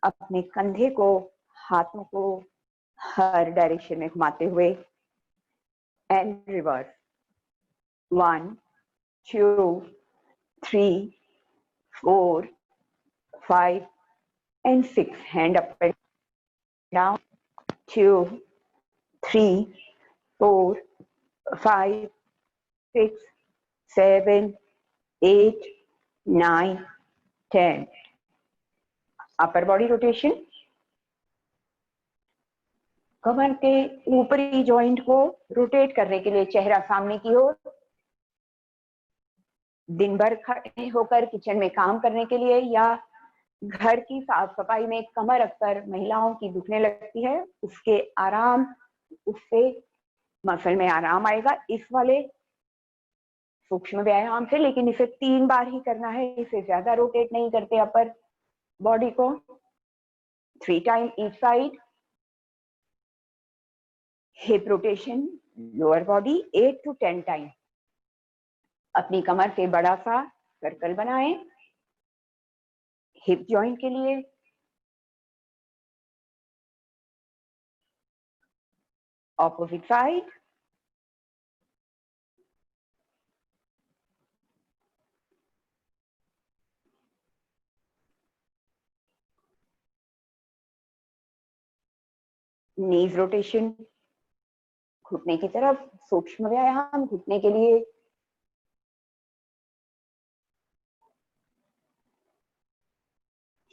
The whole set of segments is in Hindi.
अपने कंधे को, हाथों को हर डायरेक्शन में घुमाते हुए and reverse. 1 2 3 4 5 and 6. Hand up and down. 2 3 4 5 6 7 8 9 10. Upper body rotation. कमर के ऊपरी जॉइंट को रोटेट करने के लिए चेहरा सामने की ओर, दिन भर खड़े होकर किचन में काम करने के लिए या घर की साफ सफाई में कमर अक्सर महिलाओं की दुखने लगती है, उससे मसल में आराम आएगा इस वाले सूक्ष्म व्यायाम से। लेकिन इसे 3 बार ही करना है, इसे ज्यादा रोटेट नहीं करते अपर बॉडी को। 3 time each side. Hip rotation lower body 8 to 10 time. अपनी कमर से बड़ा सा सर्कल बनाएं हिप जॉइंट के लिए। Opposite side. नीज रोटेशन, घुटने की तरफ सूक्ष्म व्यायाम घुटने के लिए।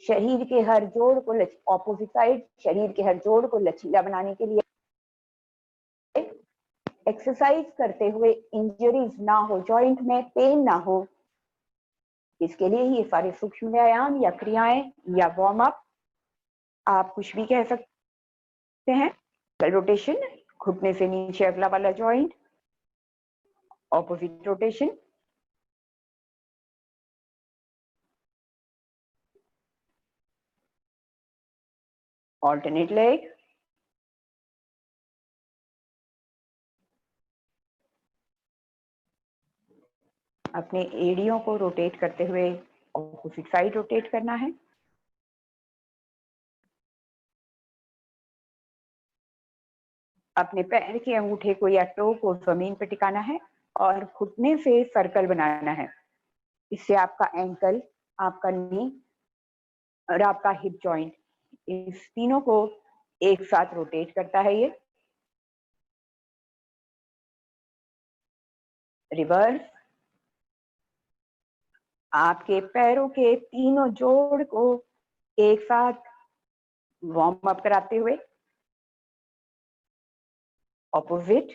शरीर के हर जोड़ को ऑपोजिट साइड, शरीर के हर जोड़ को लचीला बनाने के लिए, एक्सरसाइज करते हुए इंजरीज ना हो, जॉइंट में पेन ना हो, इसके लिए ये सारे सूक्ष्म व्यायाम या क्रियाएं या वार्म अप आप कुछ भी कह सकते हैं। रोटेशन, घुटने से नीचे अगला वाला joint. Opposite rotation. Alternate leg. अपने एड़ियों को रोटेट करते हुए ऑपोजिट साइड रोटेट करना है। अपने पैर के अंगूठे को या टो को जमीन पर टिकाना है और घुटने से सर्कल बनाना है। इससे आपका एंकल, आपका नी और आपका हिप जॉइंट, इस तीनों को एक साथ रोटेट करता है ये। रिवर्स। आपके पैरों के तीनों जोड़ को एक साथ वार्म अप कराते हुए ऑपोजिट,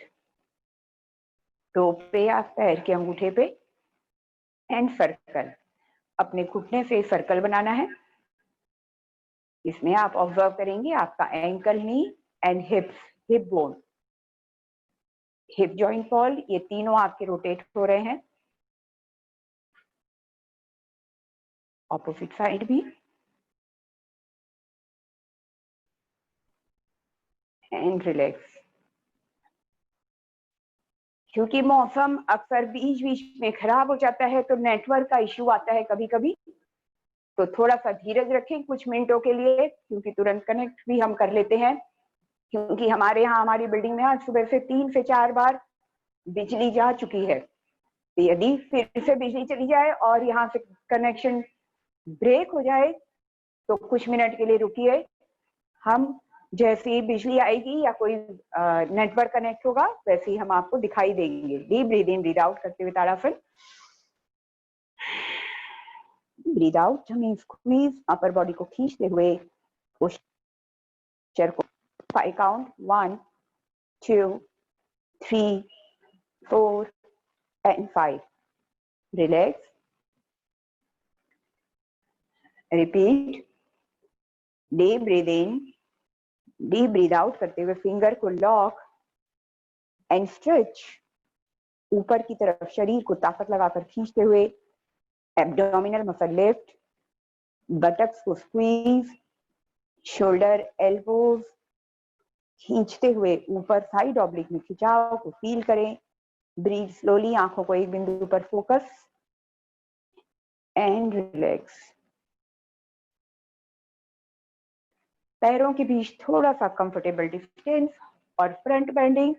टो पे या पैर के अंगूठे पे एंड सर्कल। अपने घुटने से सर्कल बनाना है। इसमें आप ऑब्जर्व करेंगे आपका ankle, knee and हिप्स, hip bone, hip joint ball, ये तीनों आपके रोटेट हो रहे हैं। ऑपोजिट साइड भी। And relax. क्योंकि मौसम अक्सर बीच बीच में खराब हो जाता है तो नेटवर्क का इश्यू आता है कभी कभी, तो थोड़ा सा धीरज रखें कुछ मिनटों के लिए, क्योंकि तुरंत कनेक्ट भी हम कर लेते हैं। क्योंकि हमारे यहाँ, हमारी बिल्डिंग में आज सुबह से 3 से 4 बार बिजली जा चुकी है। तो यदि फिर से बिजली चली जाए और यहाँ से कनेक्शन ब्रेक हो जाए तो कुछ मिनट के लिए रुकिए। हम जैसे ही बिजली आएगी या कोई नेटवर्क कनेक्ट होगा वैसे ही हम आपको दिखाई देंगे। Deep breathe in, breathe out करते हुए ताड़ासन। ब्रीद आउट हमें स्क्वीज अपर बॉडी को खींचते हुए पोस्चर को 5 count 1 2 3 4 and 5. Relax. Repeat. Deep breathe in, deep breathe out करते हुए फिंगर को लॉक एंड स्ट्रेच। ऊपर की तरफ शरीर को ताकत लगाकर खींचते हुए एब्डोमिनल मसल लिफ्ट, बटक्स को स्क्वीज, शोल्डर एल्बोज खींचते हुए ऊपर साइड ऑब्लिक में खिंचाव को फील करें। ब्रीथ स्लोली, आंखों को एक बिंदु पर फोकस एंड रिलैक्स। पैरों के बीच थोड़ा सा कंफर्टेबल डिस्टेंस और front bending.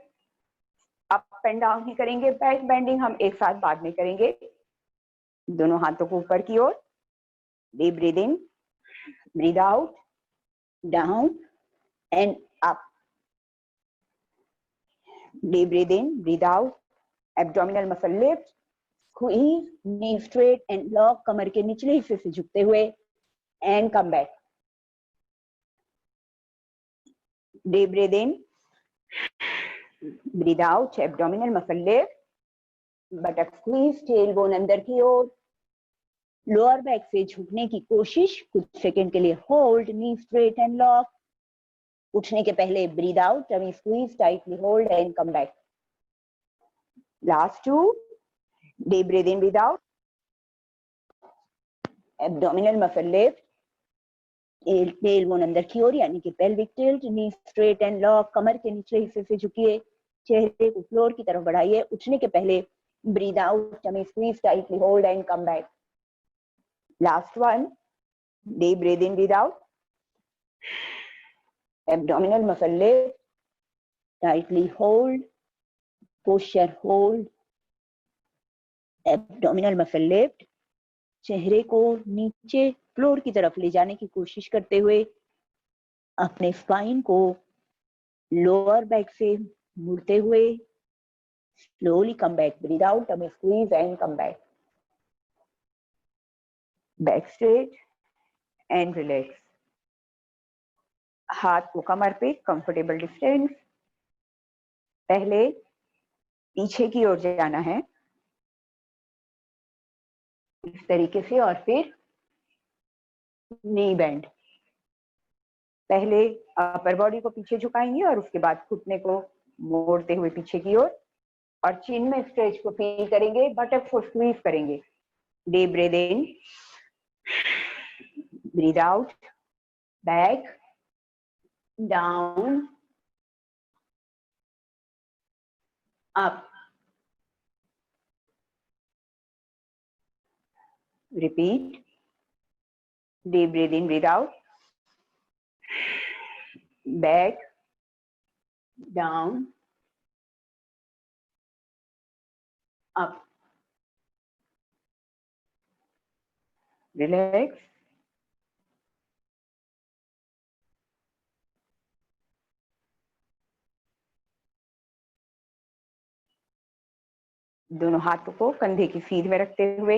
Up and down ही करेंगे, बैक बेंडिंग हम एक साथ बाद में करेंगे। दोनों हाथों को ऊपर की ओर, deep breathe in, breathe out, down and up. Deep breathe in, breathe out, abdominal muscle lift, squeeze, knee straight and lock, कमर के निचले हिस्से से झुकते हुए and come back. Deep breathe in, breathe out, abdominal muscle lift, buttock squeeze, tailbone अंदर की ओर, लोअर बैक से झुकने की कोशिश, कुछ सेकंड के लिए hold, knee straight and lock. उठने के पहले breathe out, tummy squeeze, tightly hold and come back. Last two, deep breathe in, breathe out, abdominal muscle lift, tailbone अंदर की ओर यानी कि pelvic tilt, knee straight and lock, कमर के निचले हिस्से से झुकिए, चेहरे को फ्लोर की तरफ बढ़ाइए। उठने के पहले breathe out, tummy squeeze, tightly hold and come back. Last one, deep breathe in, breathe out, abdominal muscle lift, tightly hold, posture hold, abdominal muscle lift, चेहरे को नीचे फ्लोर की तरफ ले जाने की कोशिश करते हुए अपने स्पाइन को लोअर बैक से मुड़ते हुए slowly come back, breathe out, tummy squeeze and come back. Back straight and relax. हाथ को कमर पे कंफर्टेबल डिस्टेंस, पहले पीछे की ओर जाना है इस तरीके से, और फिर नी बेंड। पहले अपर बॉडी को पीछे झुकाएंगे और उसके बाद घुटने को मोड़ते हुए पीछे की ओर, और चिन में स्ट्रेच को फील करेंगे, बटक को स्क्वीज करेंगे। Deep breath in, breath out, back, down, up. Repeat, deep breathe in, breathe out, back, down, up, relax, दोनों हाथों को कंधे की सीध में रखते हुए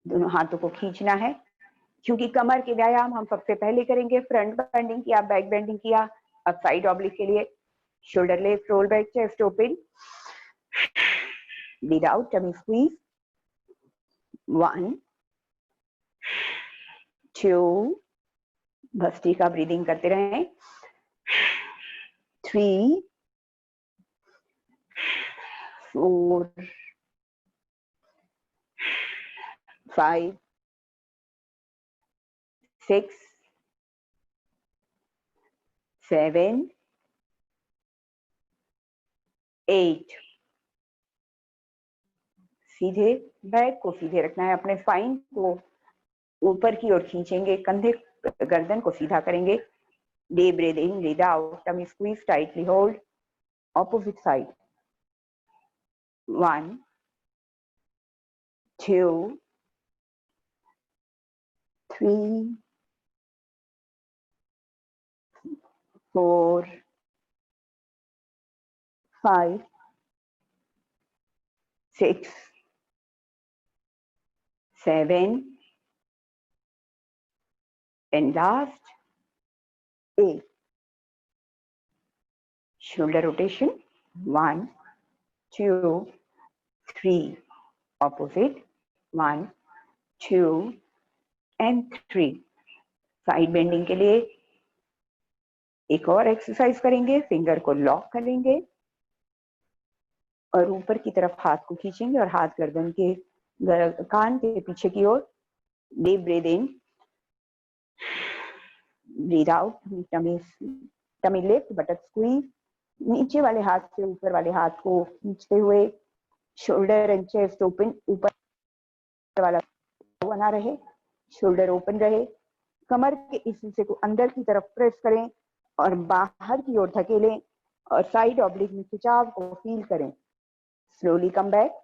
दोनों हाथों को खींचना है, क्योंकि कमर के व्यायाम हम सबसे पहले करेंगे। फ्रंट बेंडिंग किया, बैक बेंडिंग किया, अब साइड ऑब्लिक के लिए shoulder lift, roll back, chest open, breath out, tummy squeeze, 1 2, भस्त्रिका ब्रीदिंग करते रहें, 3 4 5 6 7 8। सीधे बैक को सीधे रखना है, अपने स्पाइन को ऊपर की ओर खींचेंगे, कंधे गर्दन को सीधा करेंगे। Deep breath in, breath out, tummy squeeze, tightly hold, opposite side, 1 2 3 4 5 6 7 and last 8. Shoulder rotation, 1 2 3, opposite, 1 2 and 3. Side bending के लिए एक और एक्सरसाइज करेंगे, फिंगर को लॉक करेंगे और ऊपर की तरफ हाथ को खींचेंगे और हाथ गर्दन के कान के पीछे की ओर। Deep breath in, breath out, tummy lift, buttock squeeze, नीचे वाले हाथ से ऊपर वाले हाथ को खींचते हुए शोल्डर एंड चेस्ट ओपन, ऊपर वाला बना रहे, शोल्डर ओपन रहे, कमर के इस हिस्से को अंदर की तरफ प्रेस करें और बाहर की ओर धकेलें और साइड ऑब्लिक में खिंचाव को फील करें। Slowly come back.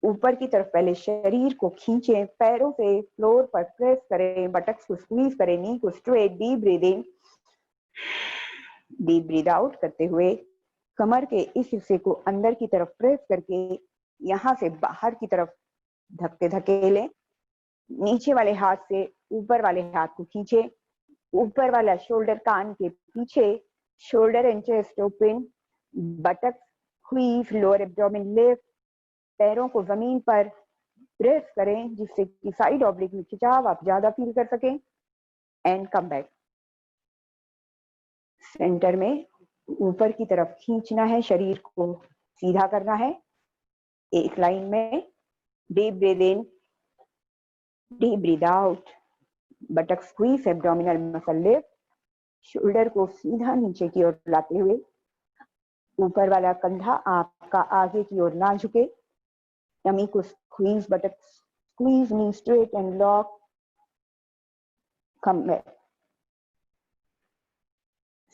ऊपर की तरफ पहले शरीर को खींचें, पैरों से फ्लोर पर प्रेस करें, बटक्स को स्क्वीज करें, नी को स्ट्रेट, डीप ब्रीद इन, डीप ब्रीद आउट करते हुए कमर के इस हिस्से को अंदर की तरफ प्रेस करके यहां से बाहर की तरफ धक्के धकेलें। नीचे वाले हाथ से ऊपर वाले हाथ को खींचे, ऊपर वाला शोल्डर कान के पीछे, shoulder and chest open, बटक squeeze, lower abdomen lift, पैरों को जमीन पर प्रेस करें जिससे कि साइड ऑब्लिक में खिंचाव आप ज्यादा फील कर सकें एंड कम बैक। सेंटर में ऊपर की तरफ खींचना है, शरीर को सीधा करना है एक लाइन में। डीप ब्रीद इन, deep breathe out, बटक squeeze, abdominal muscle lift, shoulder को सीधा नीचे की ओर लाते हुए ऊपर वाला कंधा आपका आगे की ओर ना झुके, टमी को squeeze, बटक squeeze, knee straight and lock, come back.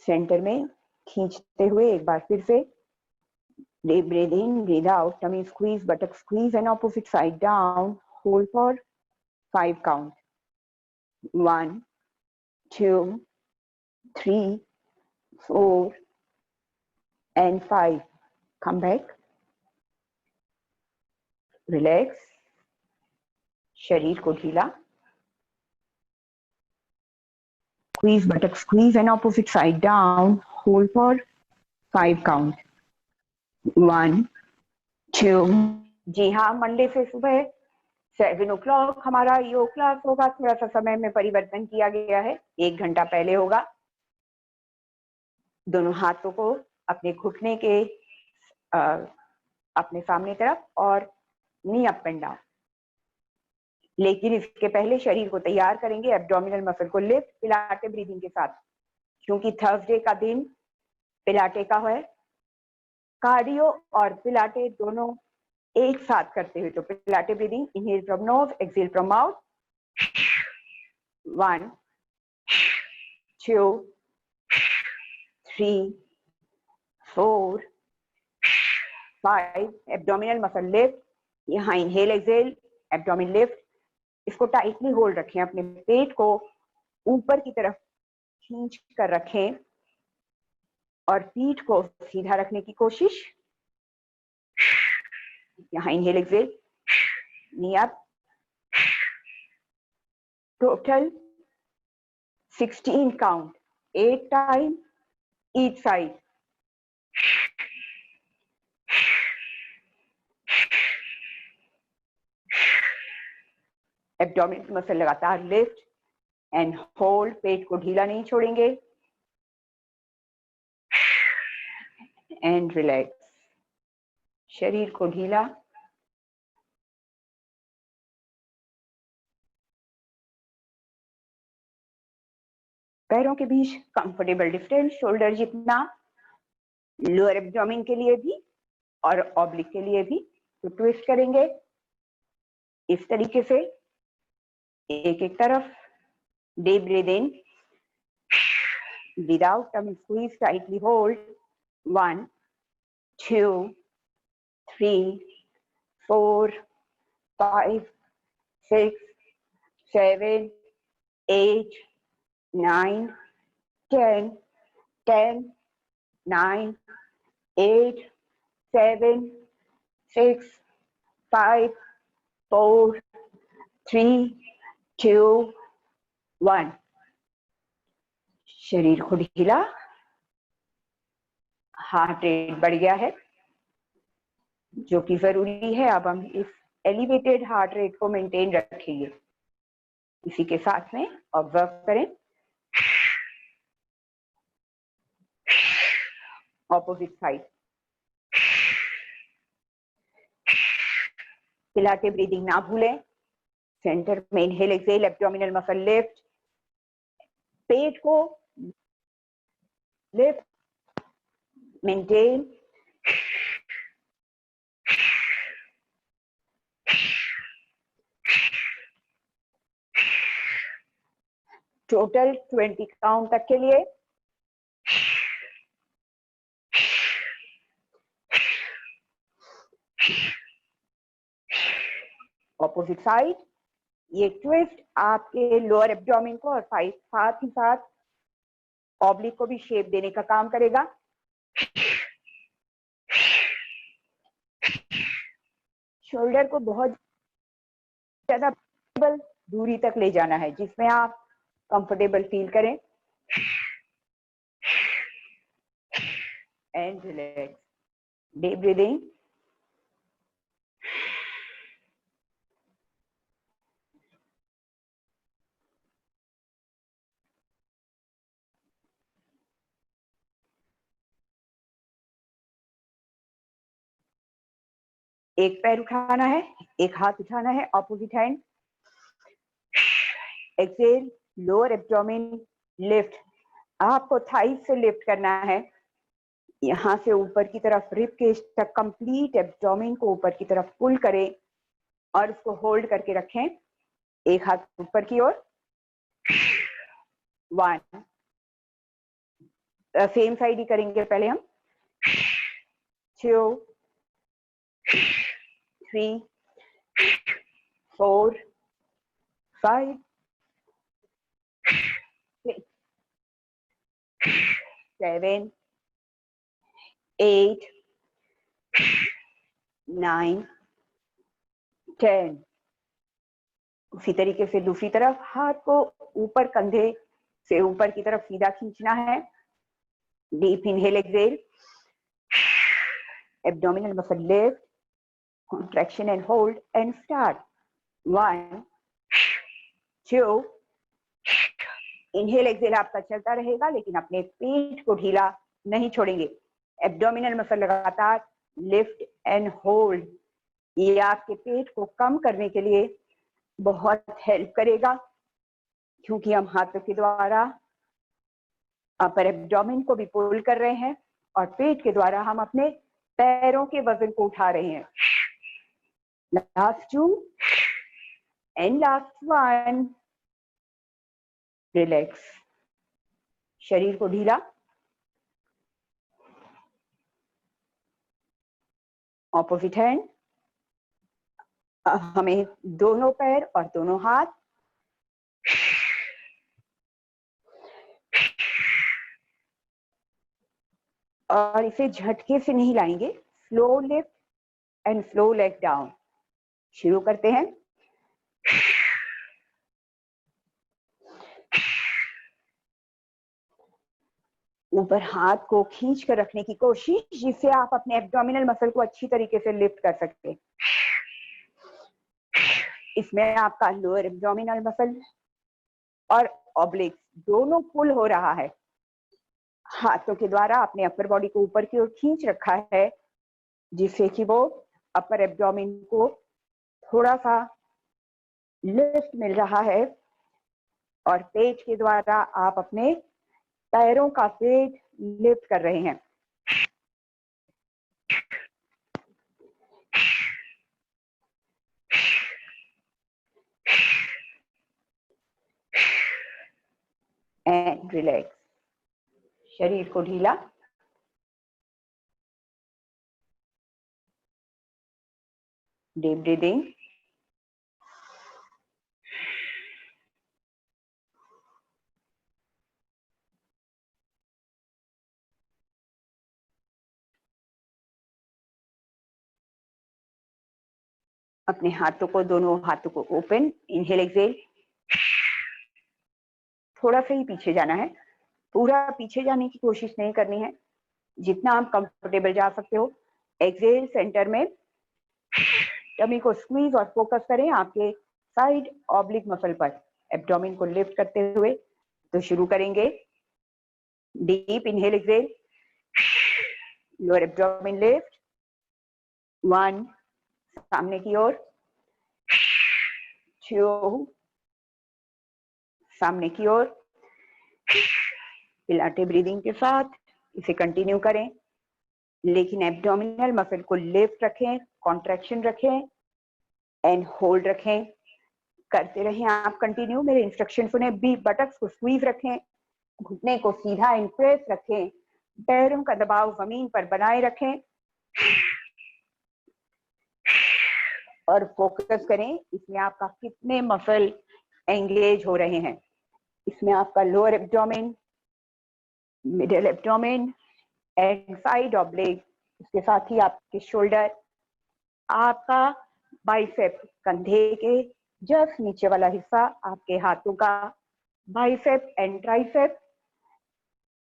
Centre में खींचते हुए एक बार फिर से deep breathe in, breathe out, tummy squeeze, buttock squeeze and opposite side down, hold for 5 count. 1, 2, 3, 4 and 5. Come back. Relax. शरीर को ढीला. Squeeze, buttock squeeze and opposite side down, hold for 5 count. 1, 2. जी हाँ, मंडे से सुबह 7 o'clock हमारा योग क्लास होगा। थोड़ा सा समय में परिवर्तन किया गया है, 1 घंटा पहले होगा। दोनों हाथों को अपने घुटने के अपने सामने तरफ और नी अप एंड डाउन। लेकिन इसके पहले शरीर को तैयार करेंगे एब्डोमिनल मसल को लिफ्ट पिलाटे ब्रीदिंग के साथ, क्योंकि थर्सडे का दिन पिलाटे का है। कार्डियो और पिलाटे दोनों एक साथ करते हुए, तो पिलाटे breathing, inhale from knows, exhale from mouth. 1, 2, 3, 4, 5, abdominal muscle lift. यहाँ इनहेल एक्सहेल, एब्डोमिन लिफ्ट। इसको टाइटली होल्ड रखें, अपने पेट को ऊपर की तरफ खींच कर रखें और पीठ को सीधा रखने की कोशिश। यहाँ inhale exhale, knee up. Total 16 count, 8 time each side. Abdominal muscle लगातार लिफ्ट एंड होल्ड, पेट को ढीला नहीं छोड़ेंगे एंड रिलैक्स, शरीर को ढीला। पैरों के बीच कंफर्टेबल डिस्टेंस, शोल्डर जितना, लोअर एब्डोमेन के लिए भी और ऑब्लिक के लिए भी। तो ट्विस्ट करेंगे इस तरीके से एक एक तरफ। Deep breathe in, breathe out, tummy squeeze, tightly hold. 1, 2, 3, 4, 5, 6, 7, 8, 9, 10, 10, 9, 8, 7, 6, 5, 4, 3, 2, 1। शरीर को ढीला, हार्ट रेट बढ़ गया है जो कि जरूरी है। अब हम इस एलिवेटेड हार्ट रेट को मेंटेन रखेंगे। इसी के साथ में ऑब्जर्व करें ऑपोजिट साइड। पिलाटे ब्रीदिंग ना भूलें। सेंटर में inhale exhale, abdominal muscle lift, पेट को लिफ्ट, मेंटेन। टोटल 20 काउंट तक के लिए। Opposite side. ये ट्विस्ट आपके लोअर एब्डोमेन को और साथ ही साथ ऑब्लिक को भी शेप देने का काम करेगा। शोल्डर को बहुत ज्यादा दूरी तक ले जाना है जिसमें आप कंफर्टेबल फील करें। And relax. Deep breathing. एक पैर उठाना है, एक हाथ उठाना है, opposite hand. Exhale, lower abdomen lift. आपको थाइस से लिफ्ट करना है, यहां से ऊपर की तरफ रिब केज तक कंप्लीट एब्डोमेन को ऊपर की तरफ पुल करें और उसको होल्ड करके रखें। एक हाथ ऊपर की ओर। 1, सेम साइड ही करेंगे पहले हम। 2, 3, 4, 5, 6, 7, 8, 9, 10। उसी तरीके से दूसरी तरफ हाथ को ऊपर कंधे से ऊपर की तरफ सीधा खींचना है। Deep inhale, exhale, abdominal muscle lift, contraction and hold and start. 1, 2, inhale exhale आपका चलता रहेगा लेकिन अपने पेट को ढीला नहीं छोड़ेंगे। एब्डोमिनल मसल लगातार लिफ्ट एंड होल्ड, ये आपके पेट को कम करने के लिए बहुत हेल्प करेगा क्योंकि हम हाथों के द्वारा अपर एब्डोमेन को भी पुल कर रहे हैं और पेट के द्वारा हम अपने पैरों के वजन को उठा रहे हैं। Last 2 and last 1. रिलैक्स। शरीर को ढीला। Opposite hand. हमें दोनों पैर और दोनों हाथ और इसे झटके से नहीं लाएंगे। Slow lift and slow leg down. शुरू करते हैं। ऊपर हाथ को खींच कर रखने की कोशिश जिससे आप अपने एब्डोमिनल मसल को अच्छी तरीके से लिफ्ट कर सकते। इसमें आपका लोअर एब्डोमिनल मसल और ऑब्लिक्स दोनों पुल हो रहा है। हाथों के द्वारा अपने अपर बॉडी को ऊपर की ओर खींच रखा है जिससे कि वो अपर एब्डोमेन को थोड़ा सा लिफ्ट मिल रहा है और पेट के द्वारा आप अपने पैरों का पेट लिफ्ट कर रहे हैं। And relax. शरीर को ढीला। Deep breathing. अपने हाथों को, दोनों हाथों को ओपन। Inhale exhale. थोड़ा सा ही पीछे जाना है, पूरा पीछे जाने की कोशिश नहीं करनी है, जितना आप कंफर्टेबल जा सकते हो। एक्सेल सेंटर में टमी को स्क्वीज और फोकस करें आपके साइड ऑब्लिक मसल पर, एब्डोमेन को लिफ्ट करते हुए। तो शुरू करेंगे। Deep inhale exhale, lower abdomen lift. 1, सामने की ओर। 2, सामने की ओर। पिलाटे ब्रीदिंग के साथ इसे कंटिन्यू करें, लेकिन एब्डोमिनल मसल को लिफ्ट रखें, कॉन्ट्रैक्शन रखें एंड होल्ड रखें। करते रहें आप कंटिन्यू। मेरे इंस्ट्रक्शन सुने। बी बटक्स को स्क्वीज रखें, घुटने को सीधा एंड प्रेस रखें, पैरों का दबाव जमीन पर बनाए रखें और फोकस करें इसमें आपका कितने मसल एंगेज हो रहे हैं। इसमें आपका lower abdomen, middle abdomen and side of leg, इसके साथ ही आपके शोल्डर, आपका बाइसेप कंधे के जस्ट नीचे वाला हिस्सा, आपके हाथों का बाइसेप एंड ट्राइसेप,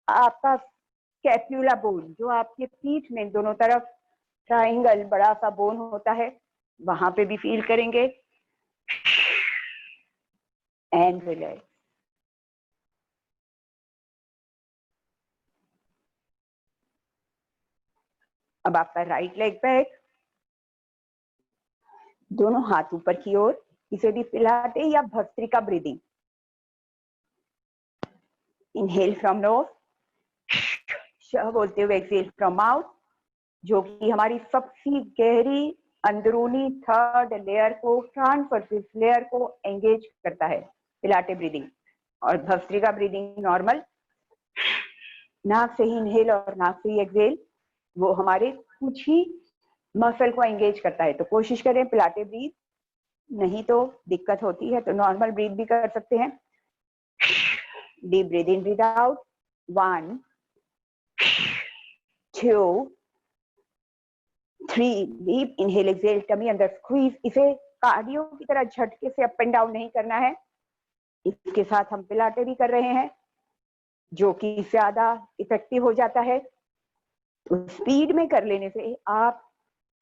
आपका स्कैपुला बोन जो आपके पीठ में दोनों तरफ ट्राइंगल बड़ा सा बोन होता है, वहां पे भी फील करेंगे एंड रिलैक्स। अब आपका राइट लेग बैक, दोनों हाथ ऊपर की ओर, इसे भी पिलाटे या bhastrika breathing. Inhale from knows, बोलते हुए एक्सेल फ्रॉम माउथ, जो कि हमारी सबसे गहरी अंदरूनी थर्ड लेयर को, ट्रांसवर्स लेयर को एंगेज करता है पिलाटे ब्रीदिंग। और भस्त्रिका ब्रीदिंग नॉर्मल, नाक से ही इनहेल और नाक से ही एक्सेल, वो हमारे कुछ ही मसल को एंगेज करता है। तो कोशिश करें पिलाटे ब्रीथ, नहीं तो दिक्कत होती है तो नॉर्मल ब्रीथ भी कर सकते हैं। Deep breath in, breath out, 1 2 3, deep inhale exhale, tummy अंदर स्क्वीज। इसे कार्डियो की तरह झटके से अप एंड डाउन नहीं करना है, इसके साथ हम पिलाटे भी कर रहे हैं जो कि ज्यादा इफेक्टिव हो जाता है। तो स्पीड में कर लेने से आप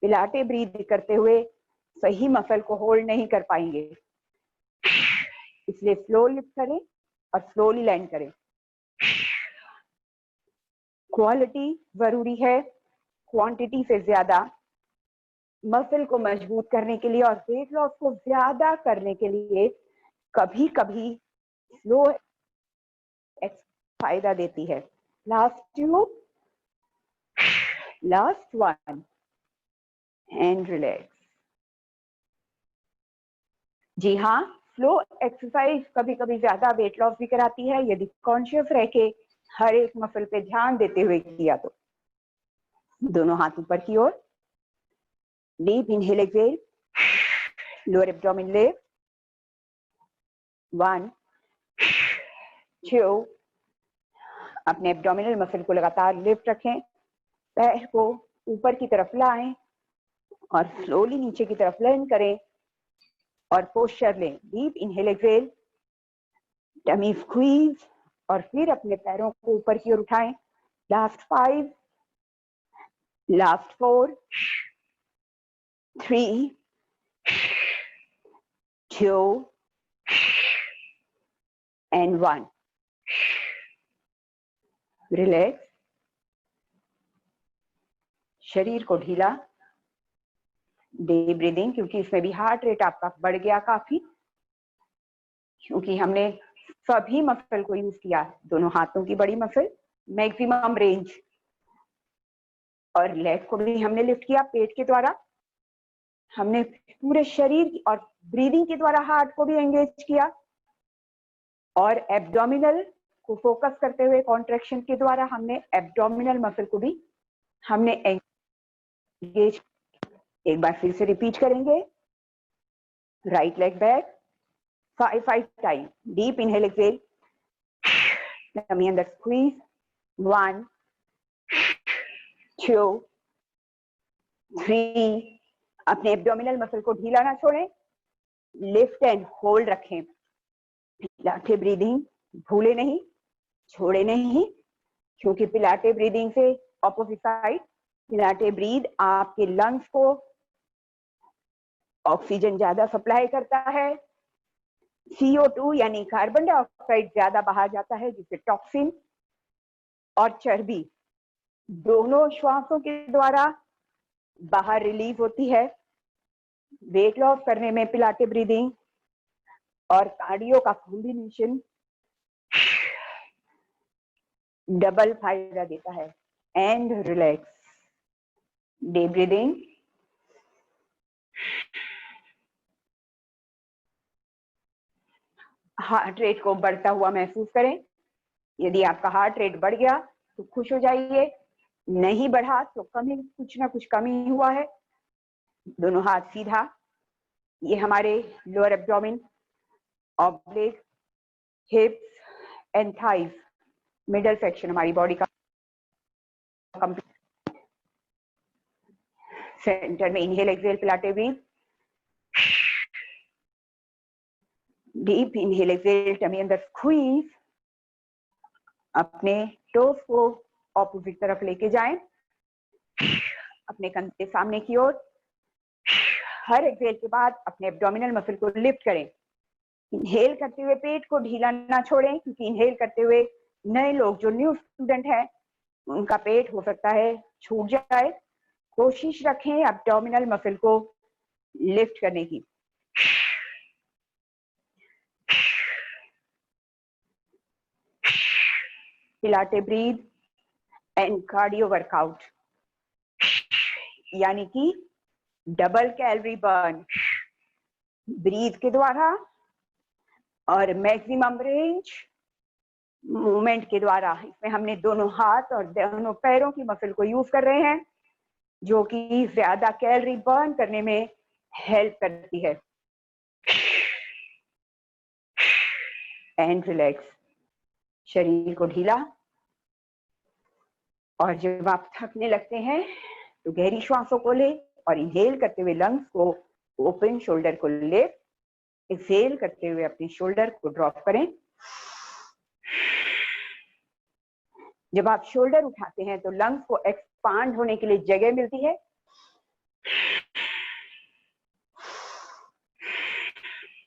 पिलाटे ब्रीथ करते हुए सही मसल को होल्ड नहीं कर पाएंगे, इसलिए स्लो लिफ्ट करें और स्लोली लैंड करें। क्वालिटी जरूरी है क्वांटिटी से ज्यादा। मसल को मजबूत करने के लिए और वेट लॉस को ज्यादा करने के लिए कभी कभी स्लो फायदा देती है। Last one and relax. जी हाँ, स्लो एक्सरसाइज कभी कभी ज्यादा वेट लॉस भी कराती है यदि कॉन्शियस रह के हर एक मसल पे ध्यान देते हुए किया तो। दोनों हाथ ऊपर की ओर, deep inhale exhale, lower abdomen lift, 1 2, अपने एब्डोमिनल मसल को लगातार लिफ्ट रखें, पैर को ऊपर की तरफ लाएं और स्लोली नीचे की तरफ लैंड करें और पोस्चर लें। Deep inhale exhale, tummy squeeze और फिर अपने पैरों को ऊपर की ओर उठाएं। Last 5, last 4 3 2 and 1। रिलैक्स, शरीर को ढीला। डीप ब्रीदिंग, क्योंकि इसमें भी हार्ट रेट आपका बढ़ गया काफी, क्योंकि हमने सभी मसल को यूज किया, दोनों हाथों की बड़ी मसल, मैक्सिमम रेंज, और लेग को भी हमने लिफ्ट किया पेट के द्वारा। हमने पूरे शरीर की और ब्रीदिंग के द्वारा हार्ट को भी एंगेज किया और एब्डोमिनल को फोकस करते हुए कॉन्ट्रैक्शन के द्वारा हमने एब्डोमिनल मसल को भी हमने एंगेज। एक बार फिर से रिपीट करेंगे। Right leg back 5 time, deep inhale exhale, tummy अंदर स्क्वीज, 1 2 3, अपने एब्डोमिनल मसल को ढीला ना छोड़ें, लिफ्ट एंड होल्ड रखें। पिलाटे ब्रीदिंग भूले नहीं, छोड़े नहीं, क्योंकि पिलाटे ब्रीदिंग से ऑपोजिट साइड, पिलाटे ब्रीद आपके लंग्स को ऑक्सीजन ज्यादा सप्लाई करता है, CO2 यानी कार्बन डाइऑक्साइड ज्यादा बाहर जाता है, जिससे टॉक्सिन और चर्बी दोनों श्वासों के द्वारा बाहर रिलीज होती है। वेट लॉस करने में पिलाटे ब्रीदिंग और कार्डियो का कॉम्बिनेशन डबल फायदा देता है। And relax, deep breathing, heart rate को बढ़ता हुआ महसूस करें। यदि आपका हार्ट रेट बढ़ गया तो खुश हो जाइए, नहीं बढ़ा तो कमी, कुछ ना कुछ कमी हुआ है। दोनों हाथ सीधा, ये हमारे lower abdomen, oblique, हिप्स and thighs, middle section हमारी बॉडी का। सेंटर में इनहेल एक्सहेल पिलाते हुए, डीप इनहेल एक्सहेल, टमी अंदर स्क्वीज, अपने टोस को ऑपोजिट तरफ लेके जाएं, अपने कंधे सामने की ओर। हर एक्सहेल के बाद अपने एब्डोमिनल मसल को लिफ्ट करें। इनहेल करते हुए पेट को ढीला ना छोड़ें, क्योंकि इनहेल करते हुए नए लोग जो न्यू स्टूडेंट हैं उनका पेट हो सकता है छूट जाए। कोशिश रखें एब्डोमिनल मसल को लिफ्ट करने की। Pilates breath and cardio workout, यानी कि डबल कैलोरी बर्न ब्रीथ के द्वारा और मैक्सिमम रेंज मूवमेंट के द्वारा। इसमें हमने दोनों हाथ और दोनों पैरों की मसल को यूज कर रहे हैं, जो कि ज्यादा कैलोरी बर्न करने में हेल्प करती है। एंड रिलैक्स, शरीर को ढीला। और जब आप थकने लगते हैं तो गहरी श्वासों को ले और इनहेल करते हुए लंग्स को ओपन, शोल्डर को ले, एक्सहेल करते हुए अपने शोल्डर को ड्रॉप करें। जब आप शोल्डर उठाते हैं तो लंग्स को एक्सपांड होने के लिए जगह मिलती है।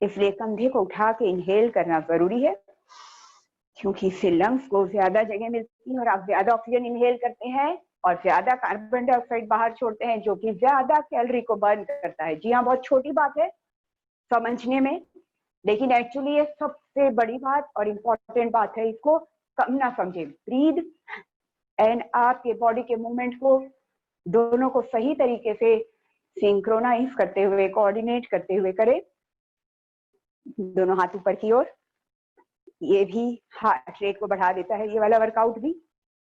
इसलिए कंधे को उठा के इनहेल करना जरूरी है, क्योंकि इससे लंग्स को ज्यादा जगह मिलती है और आप ज्यादा ऑक्सीजन इनहेल करते हैं और ज्यादा कार्बन डाइऑक्साइड बाहर छोड़ते हैं, जो कि ज्यादा कैलोरी को बर्न करता है। जी हाँ, बहुत छोटी बात है समझने में, लेकिन एक्चुअली ये सबसे बड़ी बात और इम्पोर्टेंट बात है। इसको कम ना समझे। ब्रीथ एंड आपके बॉडी के मूवमेंट को दोनों को सही तरीके से सिंक्रोनाइज करते हुए, कोऑर्डिनेट करते हुए करें। दोनों हाथ ऊपर की ओर, ये भी हार्ट रेट को बढ़ा देता है, ये वाला वर्कआउट भी।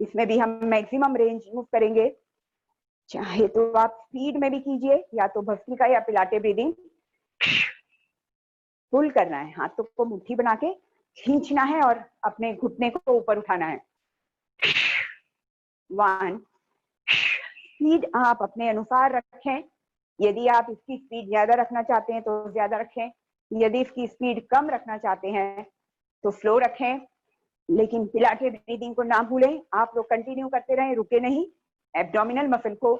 इसमें भी हम मैक्सिमम रेंज यूज करेंगे। चाहे तो आप स्पीड में भी कीजिए, या तो भस्त्रिका या पिलाटे ब्रीदिंग। पुल करना है, हाथों को मुट्ठी बना के खींचना है और अपने घुटने को ऊपर उठाना है। 1, स्पीड आप अपने अनुसार रखें। यदि आप इसकी स्पीड ज्यादा रखना चाहते हैं तो ज्यादा रखें, यदि इसकी स्पीड कम रखना चाहते हैं तो स्लो रखें। लेकिन पिलाटे ब्रीदिंग को ना भूलें, आप लोग कंटिन्यू करते रहें, रुके नहीं। एब्डोमिनल मसल को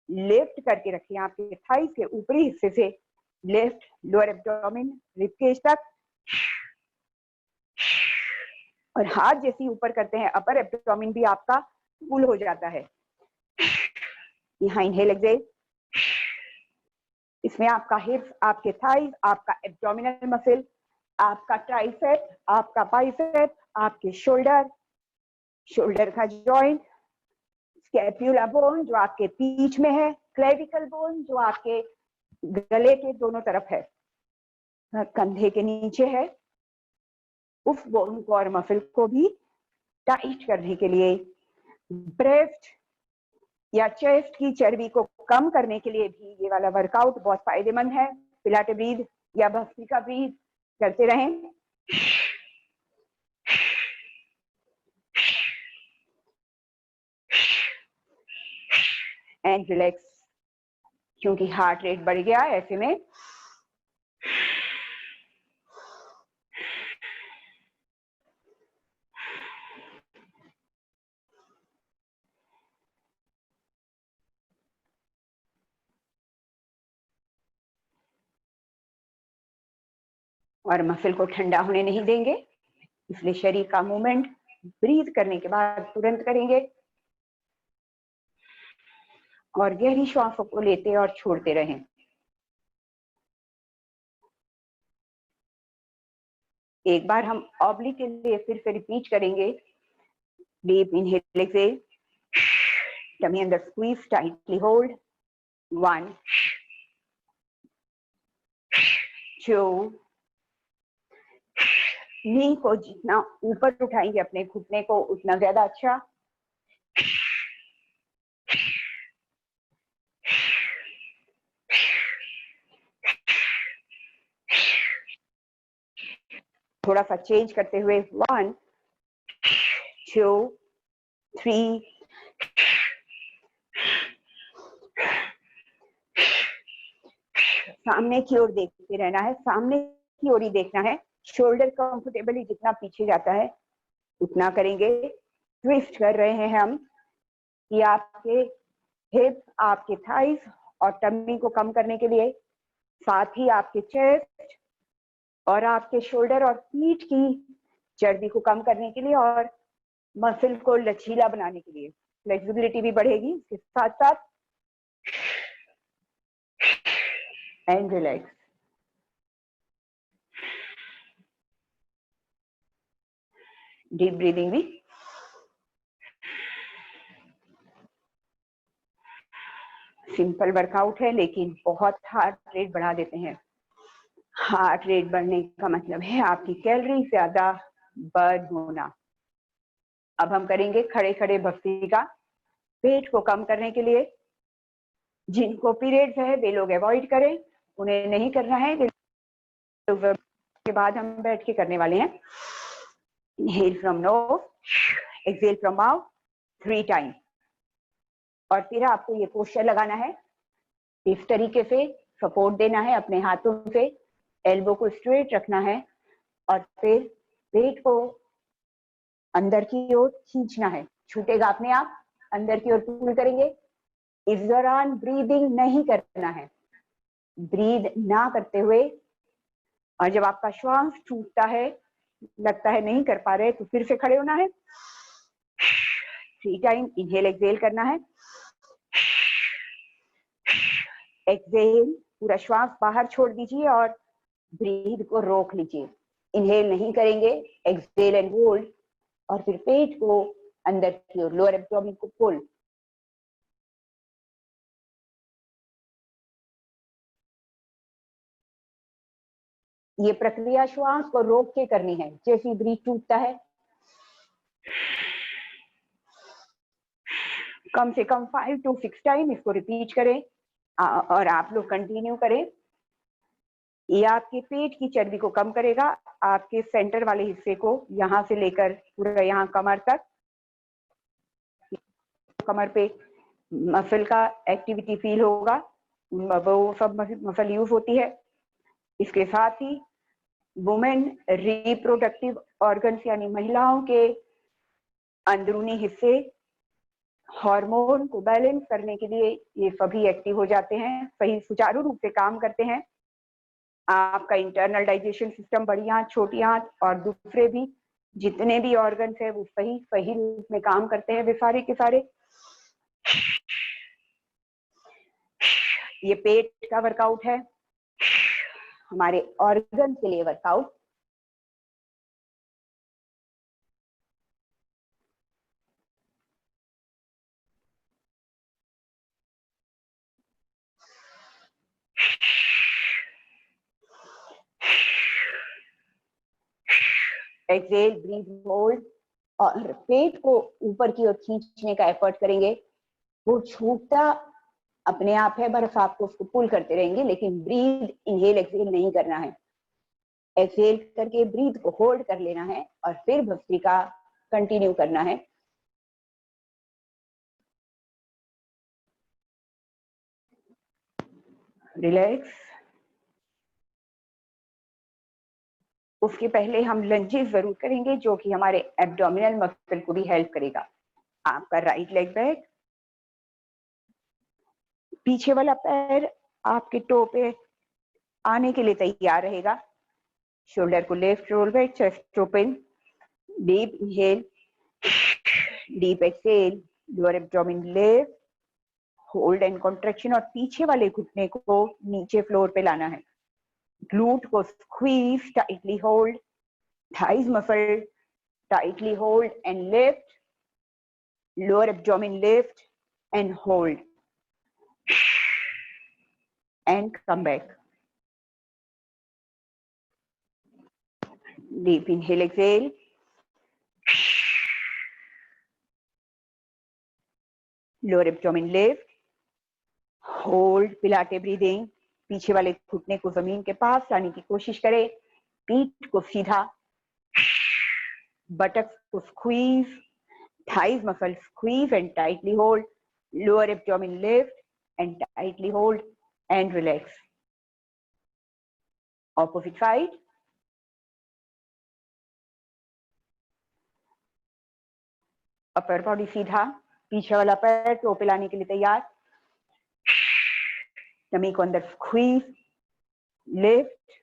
लिफ्ट करके रखें, आपके थाइस के ऊपरी हिस्से से लेफ्ट लोअर एब्डोमिन रिबकेज तक, और हाथ जैसे ऊपर करते हैं अपर एब्डोमिन भी आपका फुल हो जाता है। यहाँ इनहेल एक्सहेल, इसमें आपका हिप्स, आपके थाइस, आपका एब्डोमिनल मसल, आपका ट्राइसेप, आपका बाइसेप, आपके शोल्डर, शोल्डर का जॉइंट, स्कैपुला बोन जो आपके पीठ में है, क्लेविकल बोन जो आपके गले के दोनों तरफ है, कंधे के नीचे है, उस बोन को और मसल को भी टाइट करने के लिए, ब्रेस्ट या चेस्ट की चर्बी को कम करने के लिए भी ये वाला वर्कआउट बहुत फायदेमंद है। पिलाटे ब्रीथ या भस्त्रिका ब्रीथ करते रहें। एंड रिलैक्स, क्योंकि हार्ट रेट बढ़ गया है, ऐसे में और मसल को ठंडा होने नहीं देंगे। इसलिए शरीर का मूवमेंट ब्रीथ करने के बाद तुरंत करेंगे और गहरी श्वासों को लेते और छोड़ते रहें। एक बार हम ऑब्लिक के लिए फिर से रिपीट करेंगे। डीप इनहेल एक्सहेल, टमी अंदर स्क्वीज, टाइटली होल्ड। 1, 2, नी को जितना ऊपर उठाएंगे अपने घुटने को उतना ज्यादा अच्छा। थोड़ा सा चेंज करते हुए 1 2 3 सामने की ओर देखते रहना है, सामने की ओर ही देखना है। शोल्डर कंफर्टेबली जितना पीछे जाता है उतना करेंगे। ट्विस्ट कर रहे हैं हम कि आपके हिप, आपके थाइस और टमी को कम करने के लिए, साथ ही आपके चेस्ट और आपके शोल्डर और पीठ की चर्बी को कम करने के लिए और मसल को लचीला बनाने के लिए। फ्लेक्सिबिलिटी भी बढ़ेगी इसके साथ साथ। And relax. डीप ब्रीदिंग भी। सिंपल वर्कआउट है लेकिन बहुत हार्ट रेट बढ़ा देते हैं। हार्ट रेट बढ़ने का मतलब है आपकी कैलोरी ज्यादा बर्न होना। अब हम करेंगे खड़े खड़े भक्ति का। पेट को कम करने के लिए जिनको पीरियड्स है वे लोग अवॉइड करें, उन्हें नहीं करना है। के बाद हम बैठ के करने वाले हैं। Inhale from knows, exhale from mouth 3 time. और फिर आपको ये पोस्चर लगाना है, इस तरीके से सपोर्ट देना है अपने हाथों से, एल्बो को स्ट्रेट रखना है और फिर पेट को अंदर की ओर खींचना है। छूटेगा अपने आप, अंदर की ओर पुल करेंगे। इस दौरान ब्रीदिंग नहीं करना है। ब्रीद ना करते हुए, और जब आपका श्वास टूटता है, लगता है नहीं कर पा रहे, तो फिर से खड़े होना है। 3 टाइम इनहेल एक्सहेल करना है। एक्सहेल, पूरा श्वास बाहर छोड़ दीजिए और ब्रीद को रोक लीजिए। इनहेल नहीं करेंगे, एक्सहेल एंड होल्ड, और फिर पेट को अंदर की ओर, लोअर एब्डोमेन को पुल। ये प्रक्रिया श्वास को रोक के करनी है। जैसे ब्रीथ टूटता है, कम से कम 5 to 6 टाइम इसको रिपीट करें और आप लोग कंटिन्यू करें। ये आपके पेट की चर्बी को कम करेगा, आपके सेंटर वाले हिस्से को, यहां से लेकर पूरा यहाँ कमर तक। कमर पे मसल का एक्टिविटी फील होगा, वो सब मसल यूज होती है। इसके साथ ही वुमेन रिप्रोडक्टिव ऑर्गन्स यानी महिलाओं के अंदरूनी हिस्से हार्मोन को बैलेंस करने के लिए ये सभी एक्टिव हो जाते हैं, सही सुचारू रूप से काम करते हैं। आपका इंटरनल डाइजेशन सिस्टम, बड़ी आंत, छोटी आंत और दूसरे भी जितने भी ऑर्गन्स है वो सही रूप में काम करते हैं, वे सारे के सारे। ये पेट का वर्कआउट है, हमारे ऑर्गन के लिए वर्कआउट। एक्सहेल, ब्रीथ, होल्ड, और पेट को ऊपर की ओर खींचने का एफर्ट करेंगे। वो छूटता अपने आप है, बस आपको उसको पुल करते रहेंगे, लेकिन ब्रीथ इनहेल एक्सहेल नहीं करना है। एक्सहेल करके ब्रीथ को होल्ड कर लेना है और फिर भस्त्रिका कंटिन्यू करना है। रिलैक्स। उसके पहले हम लंजेस जरूर करेंगे, जो कि हमारे एब्डोमिनल मसल को भी हेल्प करेगा। आपका राइट लेग बैक, पीछे वाला पैर आपके टो पे आने के लिए तैयार रहेगा। शोल्डर को left role back, chest open, deep inhale, deep exhale, lower abdomen lift, hold and contraction, और पीछे वाले घुटने को नीचे फ्लोर पे लाना है। ग्लूट को squeeze, tightly hold, thighs muscle tightly hold and lift, lower abdomen lift and hold and come back. Deep inhale, exhale. Lower abdomen lift. Hold पिलाटे breathing. पीछे वाले घुटने को जमीन के पास लाने की कोशिश करें. पीठ को सीधा. Buttocks को squeeze. Thighs muscle squeeze and tightly hold. Lower abdomen lift and tightly hold and relax. Opposite side. Upper body सीधा, पीछे वाला पैर टो पे लाने के लिए तैयार. टमी को अंदर स्क्वीज, लिफ्ट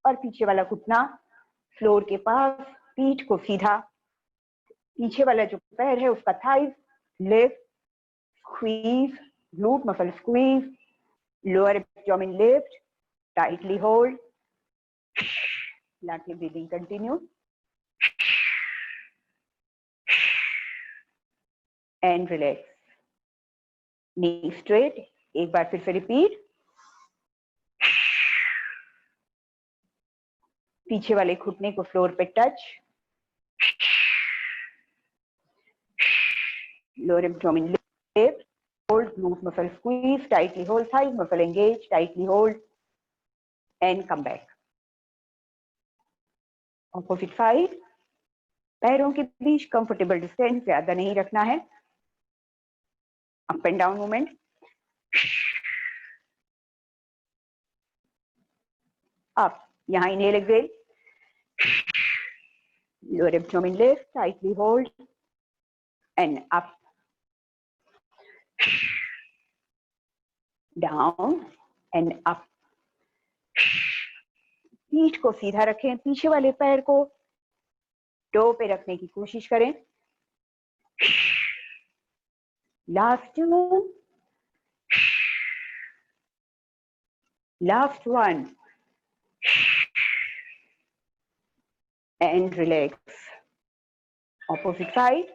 और पीछे वाला घुटना फ्लोर के पास, पीठ को सीधा. पीछे वाला जो पैर है उसका thighs lift, squeeze, glute muscle squeeze, lower abdomen lift, tightly hold. Lightly breathing continue. And relax. Knee straight. एक बार फिर से रिपीट. पीछे वाले घुटने को फ्लोर पे touch. Lower abdomen lift, hold, glute muscle squeeze, tightly hold, thighs muscle engage, tightly hold and come back. Opposite side. पैरों के बीच कंफर्टेबल डिस्टेंस ज्यादा नहीं रखना है. Up and down movement. Up. यहाँ inhale exhale. Lower abdomen lift, tightly hold and up. Down and up. पीठ को सीधा रखें. पीछे वाले पैर को टो पे रखने की कोशिश करें. Last move. Last one. And relax. Opposite side.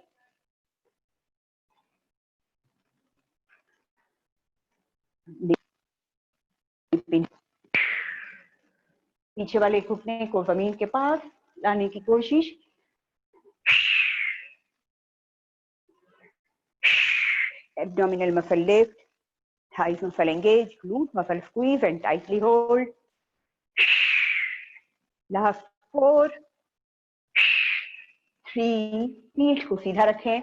पीछे वाले घुटने को जमीन के पास लाने की कोशिश. Abdominal muscle lift, thighs muscle engage, glute muscle squeeze and tightly hold. Last 4, 3, पीठ को सीधा रखें.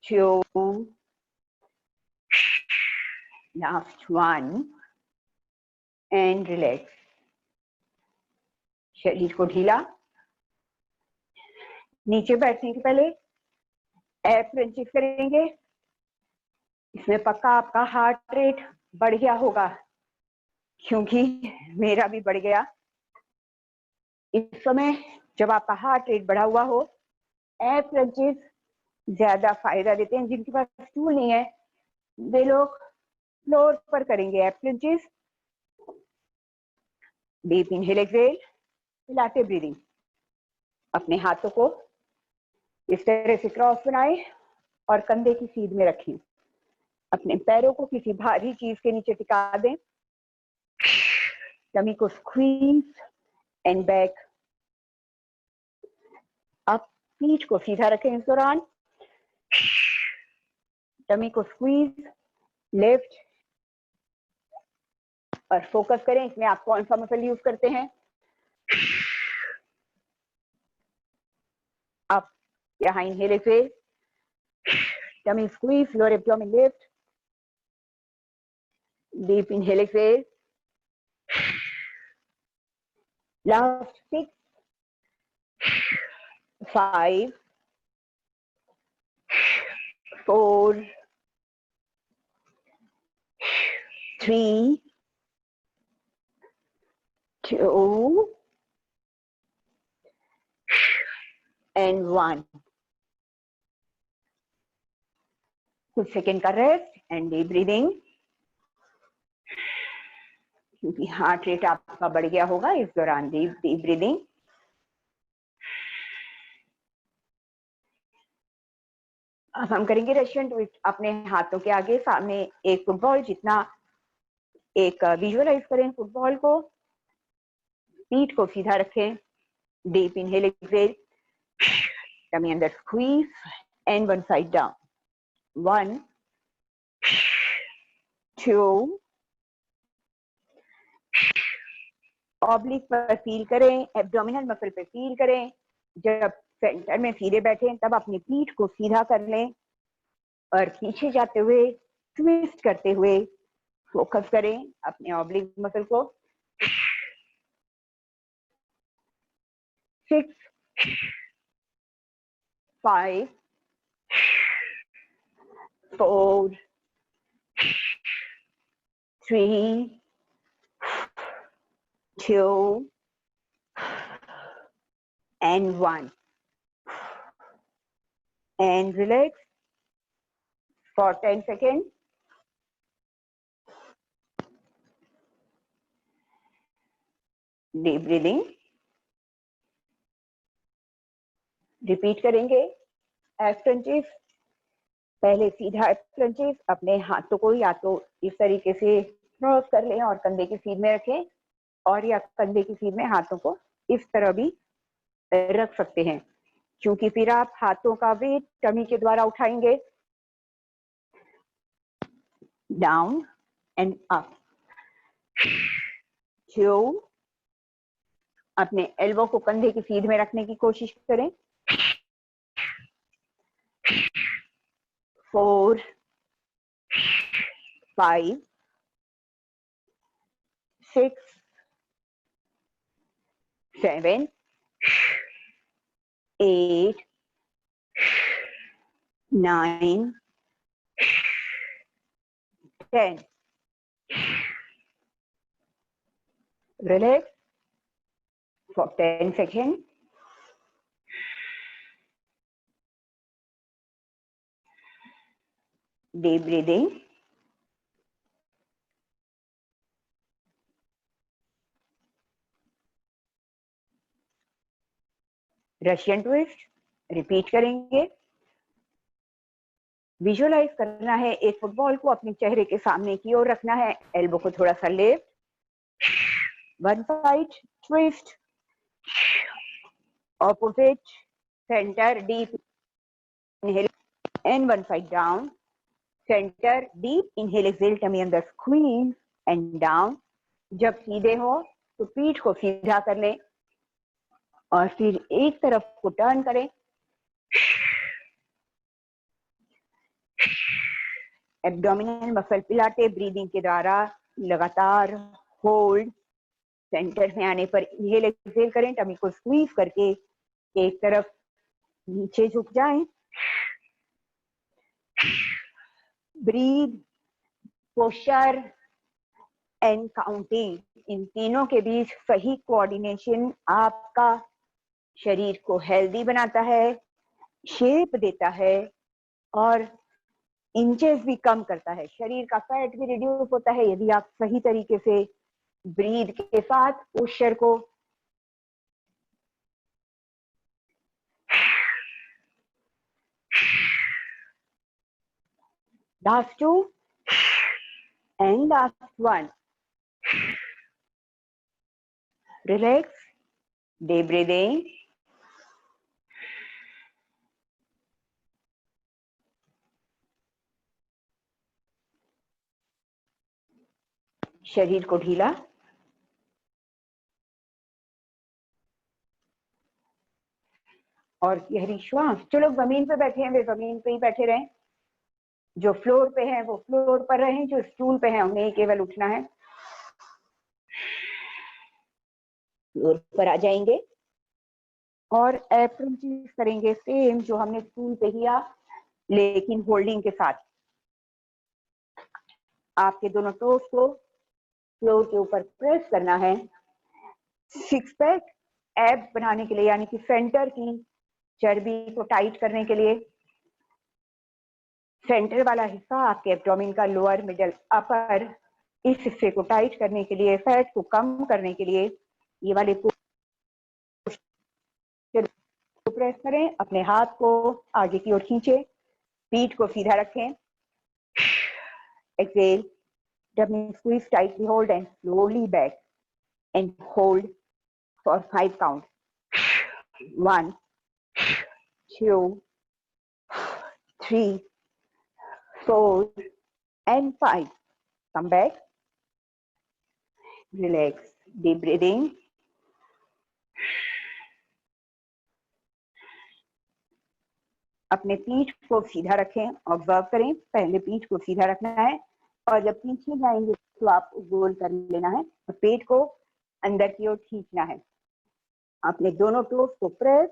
2, last 1 and relax. शरीर को ढीला. नीचे बैठने के पहले एप रंचित करेंगे. इसमें पक्का आपका हार्ट रेट बढ़ गया होगा, क्योंकि मेरा भी बढ़ गया. इस समय जब आपका हार्ट रेट बढ़ा हुआ हो, एप रंचित ज्यादा फायदा देते हैं. जिनके पास स्टूल नहीं है वे लोग फ्लोर पर करेंगे एप रंचित. Deep inhale exhale. Pilates breathing. अपने हाथों को इस तरह से क्रॉस बनाएं और कंधे की सीध में रखें. अपने पैरों को किसी भारी चीज के नीचे टिका दें. टमी को स्क्वीज एंड बैक. अब पीठ को सीधा रखें इस दौरान. टमी को स्क्वीज, लिफ्ट और फोकस करें इसमें आप कौन सा मसल यूज करते हैं. अब यहाँ inhale exhale. Tummy squeeze, lower abdomen lift. Deep inhale exhale. Last 6, 5, 4, 3, 2 and 1. कुछ सेकेंड का रेस्ट एंड डीप ब्रीदिंग. क्योंकि हार्ट रेट आपका बढ़ गया होगा इस दौरान डीप ब्रीदिंग. अब हम करेंगे रशियन ट्विस्ट. अपने हाथों के आगे सामने एक फुटबॉल जितना एक विजुअलाइज करें फुटबॉल को. पीठ को सीधा रखें, डीप इनहेल एक्सहेल, टमी अंदर squeeze and one side down, 1 2, oblique पर फील करें, एब्डोमिनल मसल पे फील करें। जब सेंटर में सीधे बैठे तब अपनी पीठ को सीधा कर लें और पीछे जाते हुए ट्विस्ट करते हुए फोकस करें अपने ऑब्लिक मसल को। 6 5 4 3 2 and 1, and relax for 10 seconds. Deep breathing. Repeat करेंगे। एफ क्रंचेस, पहले सीधा एफ क्रंचेस, अपने हाथों को या तो इस तरीके से क्रॉस कर लें और कंधे की सीध में रखें, और या कंधे की सीध में हाथों को इस तरह भी रख सकते हैं, क्योंकि फिर आप हाथों का वेट टमी के द्वारा उठाएंगे। Down and up. 2, अपने एल्बो को कंधे की सीध में रखने की कोशिश करें। 4 5 6 7 8 9 10. Relax for 10 seconds. Deep breathing. Russian twist repeat करेंगे। विजुअलाइज करना है, एक फुटबॉल को अपने चेहरे के सामने की ओर रखना है, एल्बो को थोड़ा सा left, one side twist, opposite, centre, deep inhale and one side down, centre, deep inhale exhale, tummy अंदर स्क्वीज एंड डाउन। जब सीधे हो तो पीठ को सीधा कर लें और फिर एक तरफ को टर्न करें। एब्डोमिनल मसल पिलाते ब्रीदिंग के द्वारा लगातार होल्ड। सेंटर में आने पर इनहेल एक्सहेल करें, टमी को स्क्वीज करके एक तरफ नीचे झुक जाएं। ब्रीद, पोस्चर एंड काउंटिंग, इन तीनों के बीच सही कोऑर्डिनेशन आपका शरीर को हेल्दी बनाता है, शेप देता है और इंचेस भी कम करता है। शरीर का फैट भी रिड्यूस होता है यदि आप सही तरीके से ब्रीद के साथ पोस्चर को last 2 and last 1. Relax, deep breathing. शरीर को ढीला, और गहरी श्वास। जो लोग जमीन पे बैठे हैं वे जमीन पे ही बैठे रहें, जो फ्लोर पे हैं वो फ्लोर पर रहें, जो स्टूल पे हैं उन्हें केवल उठना है। फ्लोर पर आ जाएंगे और एप्रन चीज करेंगे सेम जो हमने स्टूल पे किया, लेकिन होल्डिंग के साथ। आपके दोनों टोस को फ्लोर के ऊपर प्रेस करना है। सिक्स पैक एब बनाने के लिए, यानी कि सेंटर की चर्बी को टाइट करने के लिए। सेंटर वाला हिस्सा आपके एब्डोमेन का लोअर, मिडल, अपर, इस हिस्से को टाइट करने के लिए, फैट को कम करने के लिए ये वाले प्रेस करें। अपने हाथ को आगे की ओर खींचे, पीठ को सीधा रखें। Exhale, double squeeze, tightly hold and slowly back and hold for 5 count. 1, 2, 3, 4 and 5. Come back. Relax. Deep breathing. अपने पीठ को सीधा रखें, ऑब्जर्व करें, पहले पीठ को सीधा रखना है और जब पीछे जाएंगे तो आप गोल कर लेना है और पेट को अंदर की ओर खींचना है। अपने दोनों टोस को प्रेस,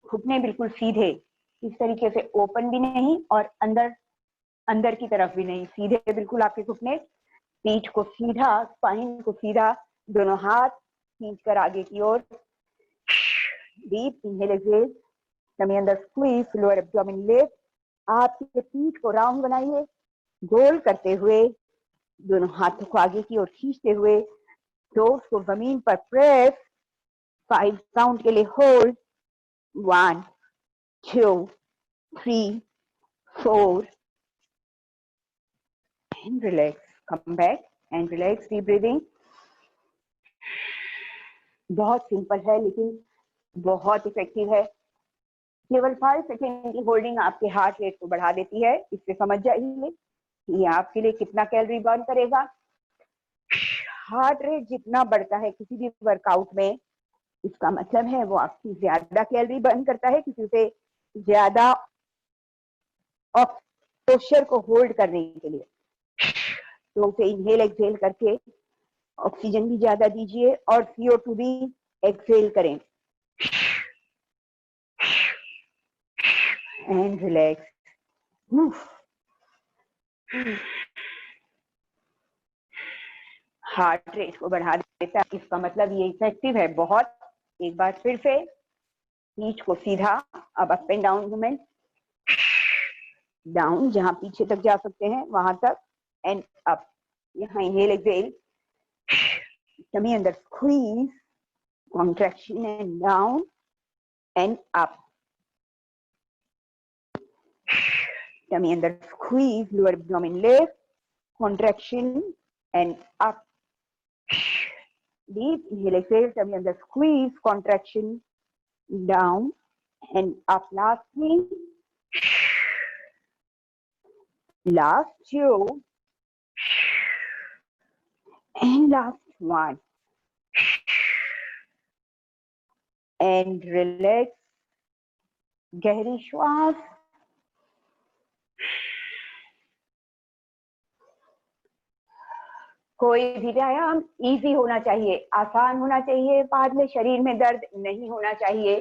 घुटने बिल्कुल सीधे, इस तरीके से ओपन भी नहीं और अंदर की तरफ भी नहीं, सीधे बिल्कुल आपके घुटने, पीठ को सीधा, स्पाइन को सीधा, दोनों हाथ खींचकर आगे की ओर। डीप इनहेल एक्सहेल, टमी अंदर स्क्वीज, लोअर एब्डोमेन लिफ्ट। आपके पीठ को राउंड बनाइए, गोल करते हुए, दोनों हाथों को आगे की ओर खींचते हुए, टोस को जमीन पर प्रेस, 5 काउंट के लिए hold, 1, 2, 3, 4 and relax. Come back and relax. Deep breathing. बहुत सिंपल है लेकिन बहुत इफेक्टिव है। केवल 5 सेकेंड की होल्डिंग आपके हार्ट रेट को बढ़ा देती है। इससे समझ जाइए ये आपके लिए कितना कैलोरी बर्न करेगा। हार्ट रेट जितना बढ़ता है किसी भी वर्कआउट में, इसका मतलब है वो आपकी ज्यादा कैलोरी बर्न करता है, क्योंकि उसे ज्यादा पोस्चर को होल्ड करने के लिए। तो उसे इनहेल एक्सहेल करके ऑक्सीजन भी ज्यादा दीजिए और CO2 भी एक्सहेल करें। And relax. हार्ट रेट को बढ़ा देता है, इसका मतलब ये इफेक्टिव है बहुत। एक बार फिर से पीठ को सीधा, अब up and down movement, down जहां पीछे तक जा सकते हैं वहां तक, एंड अप। यहाँ इनहेल एक्सहेल, टमी अंदर squeeze, contraction and down and up. Tummy अंदर squeeze, lower abdomen lift, contraction and up. Deep inhale, exhale, tummy under squeeze, contraction, down and up. Lastly, last 2 and last 1. And relax. गहरी श्वास। कोई भी व्यायाम इजी होना चाहिए, आसान होना चाहिए, बाद में शरीर में दर्द नहीं होना चाहिए।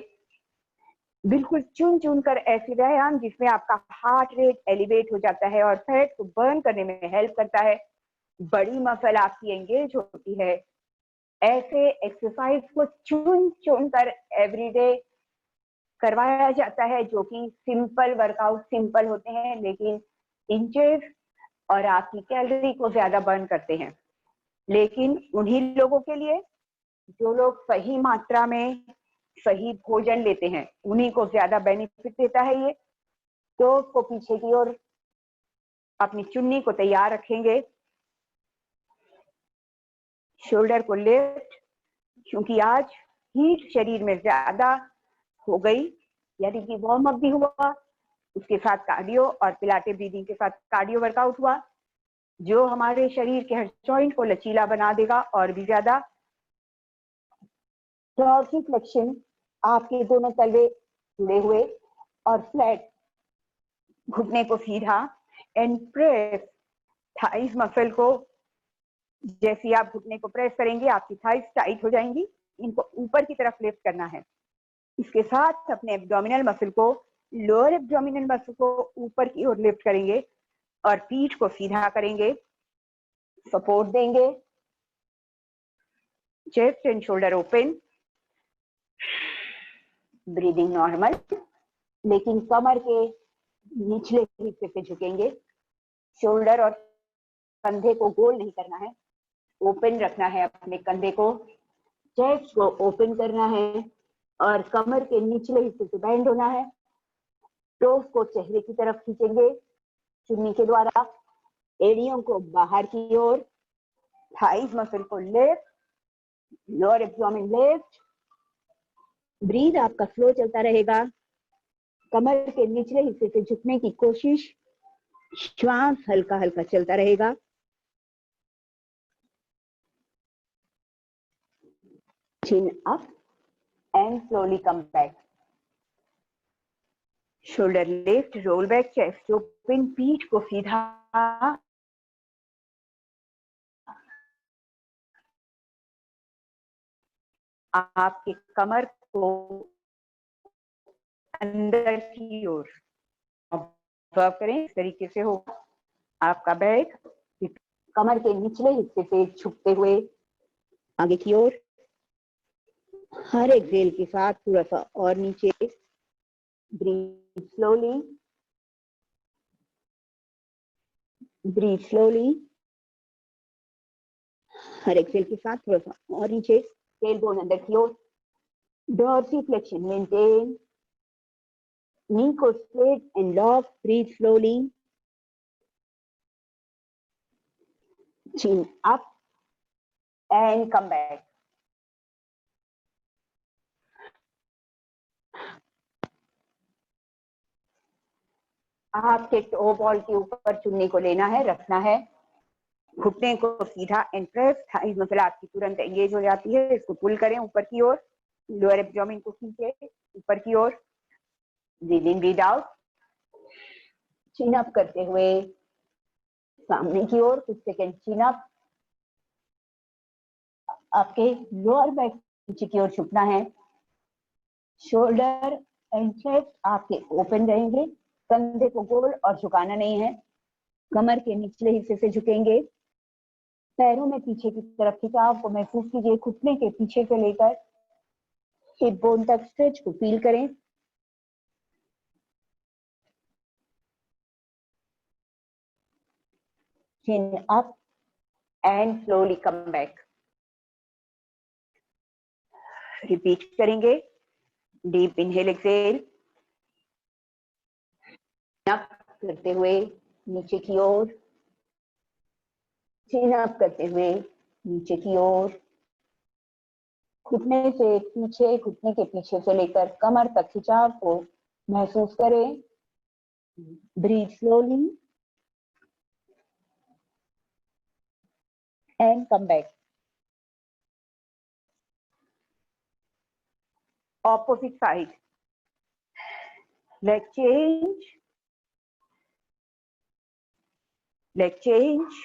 बिल्कुल चुन चुन कर ऐसे व्यायाम जिसमें आपका हार्ट रेट एलिवेट हो जाता है और फैट को बर्न करने में हेल्प करता है, बड़ी मसल आपकी एंगेज होती है। ऐसे एक्सरसाइज को चुन चुन कर एवरीडे करवाया जाता है, जो कि सिंपल वर्कआउट, सिंपल होते हैं लेकिन इंचेस और आपकी कैलोरी को ज्यादा बर्न करते हैं। लेकिन उन्हीं लोगों के लिए जो लोग सही मात्रा में सही भोजन लेते हैं, उन्हीं को ज्यादा बेनिफिट देता है ये। तो उसको पीछे की ओर अपनी चुन्नी को तैयार रखेंगे, शोल्डर को लिफ्ट, क्योंकि आज हीट शरीर में ज्यादा हो गई, यानी कि वार्म अप भी हुआ, उसके साथ कार्डियो और पिलाटे ब्रीदिंग के साथ कार्डियो वर्कआउट हुआ, जो हमारे शरीर के हर जॉइंट को लचीला बना देगा और भी ज्यादा। टॉर्सी फ्लेक्शन, आपके दोनों तलवे जुड़े हुए और फ्लैट, घुटने को सीधा, एंड प्रेस थाइस मसल को, जैसे आप घुटने को प्रेस करेंगे आपकी थाइस टाइट हो जाएंगी, इनको ऊपर की तरफ लिफ्ट करना है। इसके साथ अपने एब्डोमिनल मसल को, लोअर एब्डोमिनल मसल को ऊपर की ओर लिफ्ट करेंगे और पीठ को सीधा करेंगे, सपोर्ट देंगे, chest and shoulder open, breathing normal, लेकिन कमर के निचले हिस्से पे झुकेंगे। शोल्डर और कंधे को गोल नहीं करना है, ओपन रखना है अपने कंधे को, चेस्ट को ओपन करना है और कमर के निचले हिस्से से बेंड होना है। टोस को चेहरे की तरफ खींचेंगे चुन्नी के द्वारा, एड़ियों को बाहर की ओर, थाइस मसल को lift, lower abdomen lift, breath आपका स्लो चलता रहेगा, कमर के निचले हिस्से से झुकने की कोशिश, श्वास हल्का हल्का चलता रहेगा। Chin up and slowly come back. Shoulder lift, roll back, chest open, पीठ को सीधा, आपके कमर को अंदर की ओर ऑब्जर्व करें। इस तरीके से होगा आपका बैग कमर के निचले हिस्से से झुकते हुए आगे की ओर, हर एक्सेल के साथ थोड़ा सा और नीचे, ब्रीथ स्लोली, ब्रीथ स्लोली, हर एक्सेल के साथ थोड़ा सा और नीचे, टेलबोन अंदर की ओर, डॉर्सिफ्लेक्शन मेंटेन, नी को straight and lock, breath slowly, chin up and come back. आपके टो बॉल के ऊपर चुन्नी को लेना है, रखना है, घुटने को सीधा एंड प्रेस, थाइज मसल आपकी तुरंत एंगेज हो जाती है, इसको पुल करें ऊपर की ओर, लोअर एब्डोमेन को खींचे ऊपर की ओर, breathe in breath out, chin up करते हुए सामने की ओर, कुछ सेकंड चिन अप, आपके लोअर बैक नीचे की ओर झुकना है, शोल्डर एंड चेस्ट आपके ओपन रहेंगे, कंधे को गोल और झुकाना नहीं है, कमर के निचले हिस्से से झुकेंगे, पैरों में पीछे की तरफ खिंचाव को महसूस कीजिए, घुटने के पीछे से लेकर हिप बोन तक स्ट्रेच को फील करें। Chin up and slowly come back. Repeat करेंगे, डीप इनहेल एक्सेल, अप करते हुए नीचे की ओर, चिन अप करते हुए नीचे की ओर, घुटने से पीछे, घुटने के पीछे से लेकर कमर तक खिंचाव को महसूस करें, breathe slowly and come back. Opposite side, leg change, leg change,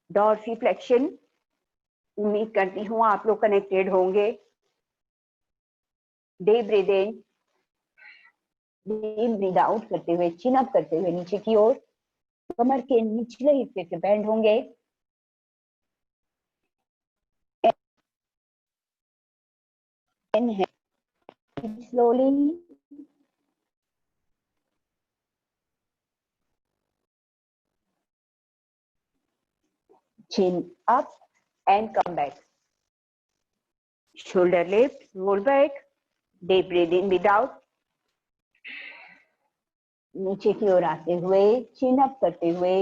dorsiflexion. उम्मीद करती हूँ आप लोग कनेक्टेड होंगे। Deep breath in, deep breath out करते हुए, चिन अप करते हुए नीचे की ओर, कमर के निचले हिस्से से बेंड होंगे, slowly, chin up and come back. Shoulder lift, roll back, deep breathe in, breathe out. नीचे की ओर आते हुए, चिन अप करते हुए,